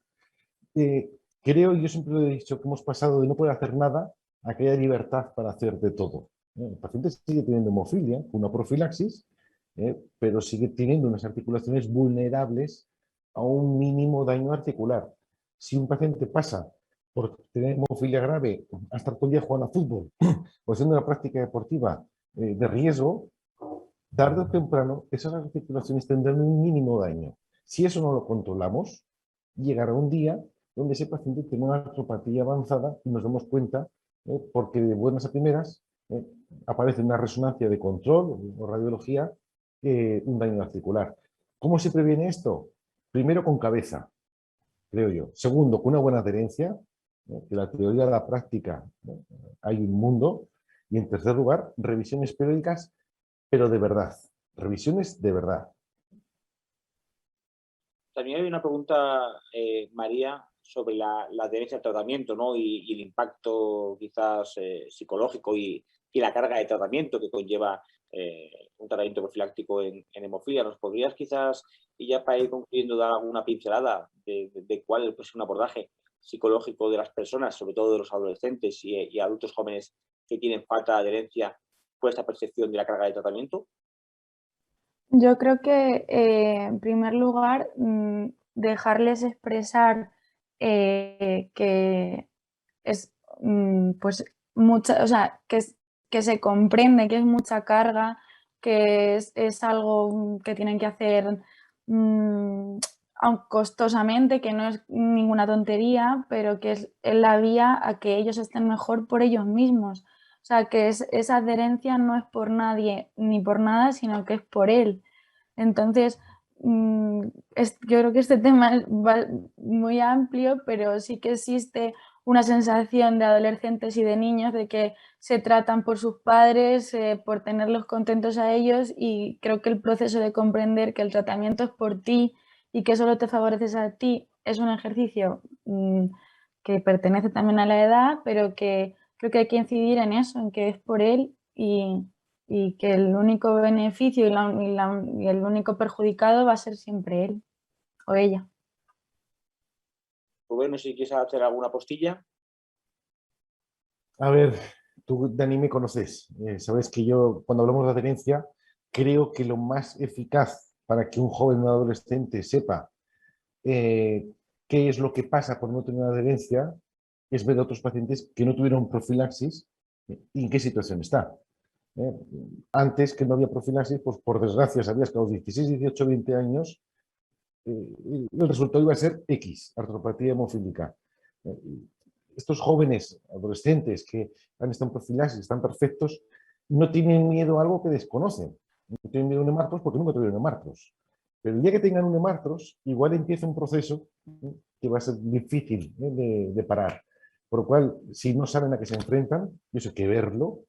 Creo, yo siempre he dicho que hemos pasado de no poder hacer nada a que haya libertad para hacer de todo. El paciente sigue teniendo hemofilia, una profilaxis, pero sigue teniendo unas articulaciones vulnerables a un mínimo daño articular. Si un paciente pasa por tener hemofilia grave a estar todo el día jugando a fútbol o haciendo una práctica deportiva de riesgo, tarde o temprano esas articulaciones tendrán un mínimo daño. Si eso no lo controlamos, llegará un día donde ese paciente tiene una artropatía avanzada y nos damos cuenta, porque de buenas a primeras aparece una resonancia de control o radiología, un daño articular. ¿Cómo se previene esto? Primero con cabeza, creo yo. Segundo, con una buena adherencia, que la teoría de la práctica hay un mundo. Y en tercer lugar, revisiones periódicas, pero de verdad. Revisiones de verdad. También hay una pregunta, María, sobre la adherencia al tratamiento, ¿no? Y el impacto quizás psicológico y la carga de tratamiento que conlleva un tratamiento profiláctico en hemofilia. ¿Nos podrías quizás, y ya para ir concluyendo, dar alguna pincelada de cuál es un abordaje psicológico de las personas, sobre todo de los adolescentes y adultos jóvenes que tienen falta de adherencia por esta percepción de la carga de tratamiento? Yo creo que, en primer lugar, dejarles expresar que es pues mucha, o sea, que se comprende que es mucha carga, que es algo que tienen que hacer costosamente, que no es ninguna tontería, pero que es la vía a que ellos estén mejor por ellos mismos. O sea, que esa adherencia no es por nadie ni por nada, sino que es por él. Entonces, yo creo que este tema es muy amplio, pero sí que existe una sensación de adolescentes y de niños de que se tratan por sus padres, por tenerlos contentos a ellos, y creo que el proceso de comprender que el tratamiento es por ti y que solo te favoreces a ti es un ejercicio que pertenece también a la edad, pero que creo que hay que incidir en eso, en que es por él y que el único beneficio y el único perjudicado va a ser siempre él o ella. Rubén, no sé si quieres hacer alguna postilla. A ver, tú, Dani, me conoces. Sabes que yo, cuando hablamos de adherencia, creo que lo más eficaz para que un joven o un adolescente sepa qué es lo que pasa por no tener adherencia es ver a otros pacientes que no tuvieron profilaxis y en qué situación está. ¿eh? Antes que no había profilaxis, pues por desgracia sabías que a los 16, 18, 20 años el resultado iba a ser X, artropatía hemofílica. Estos jóvenes, adolescentes que han estado en profilaxis, están perfectos, no tienen miedo a algo que desconocen. No tienen miedo a un hemartros porque nunca tuvieron hemartros. Pero el día que tengan un hemartros, igual empieza un proceso que va a ser difícil de parar. Por lo cual, si no saben a qué se enfrentan, y eso hay que verlo,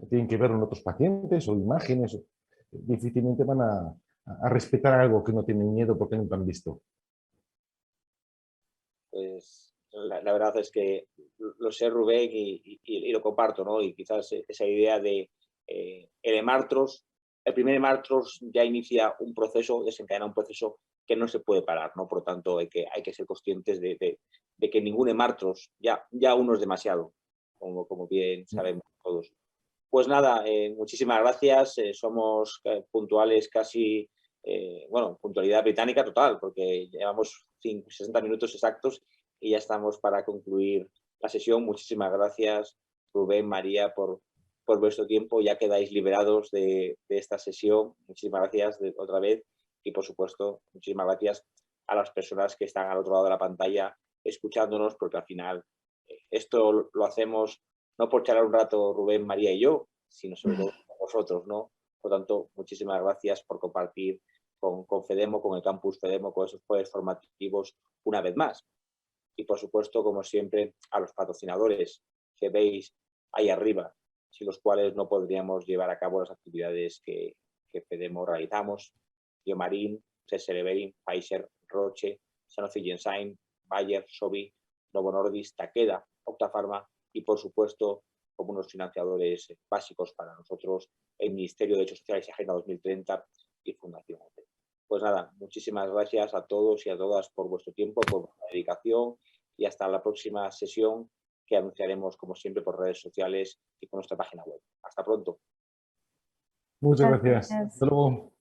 tienen que verlo en otros pacientes o imágenes, difícilmente van a respetar algo que no tienen miedo porque nunca han visto. Pues la verdad es que lo sé, Rubén, y lo comparto, ¿no? Y quizás esa idea de el hemartros, el primer hemartros ya inicia un proceso, desencadena un proceso que no se puede parar, ¿no? Por lo tanto, hay que ser conscientes de que ningún hemartros, ya uno es demasiado, como bien sabemos todos. Pues nada, muchísimas gracias. Somos puntuales casi, bueno, puntualidad británica total, porque llevamos 60 minutos exactos y ya estamos para concluir la sesión. Muchísimas gracias, Rubén, María, por vuestro tiempo. Ya quedáis liberados de esta sesión. Muchísimas gracias otra vez y, por supuesto, muchísimas gracias a las personas que están al otro lado de la pantalla escuchándonos, porque al final esto lo hacemos no por charlar un rato Rubén, María y yo, sino sobre todo con vosotros, ¿no? Por lo tanto, muchísimas gracias por compartir con FEDEMO, con el Campus FEDEMO, con esos jueves formativos una vez más. Y por supuesto, como siempre, a los patrocinadores que veis ahí arriba, sin los cuales no podríamos llevar a cabo las actividades que FEDEMO realizamos. Biomarin, CSL Behring, Pfizer, Roche, Sanofi Genzyme, Bayer, Sobi, Novo Nordisk, Takeda, Octafarma y, por supuesto, como unos financiadores básicos para nosotros, el Ministerio de Derechos Sociales y Agenda 2030 y Fundación OPE. Pues nada, muchísimas gracias a todos y a todas por vuestro tiempo, por vuestra dedicación y hasta la próxima sesión que anunciaremos como siempre por redes sociales y por nuestra página web. Hasta pronto. Muchas gracias. Gracias. Hasta luego.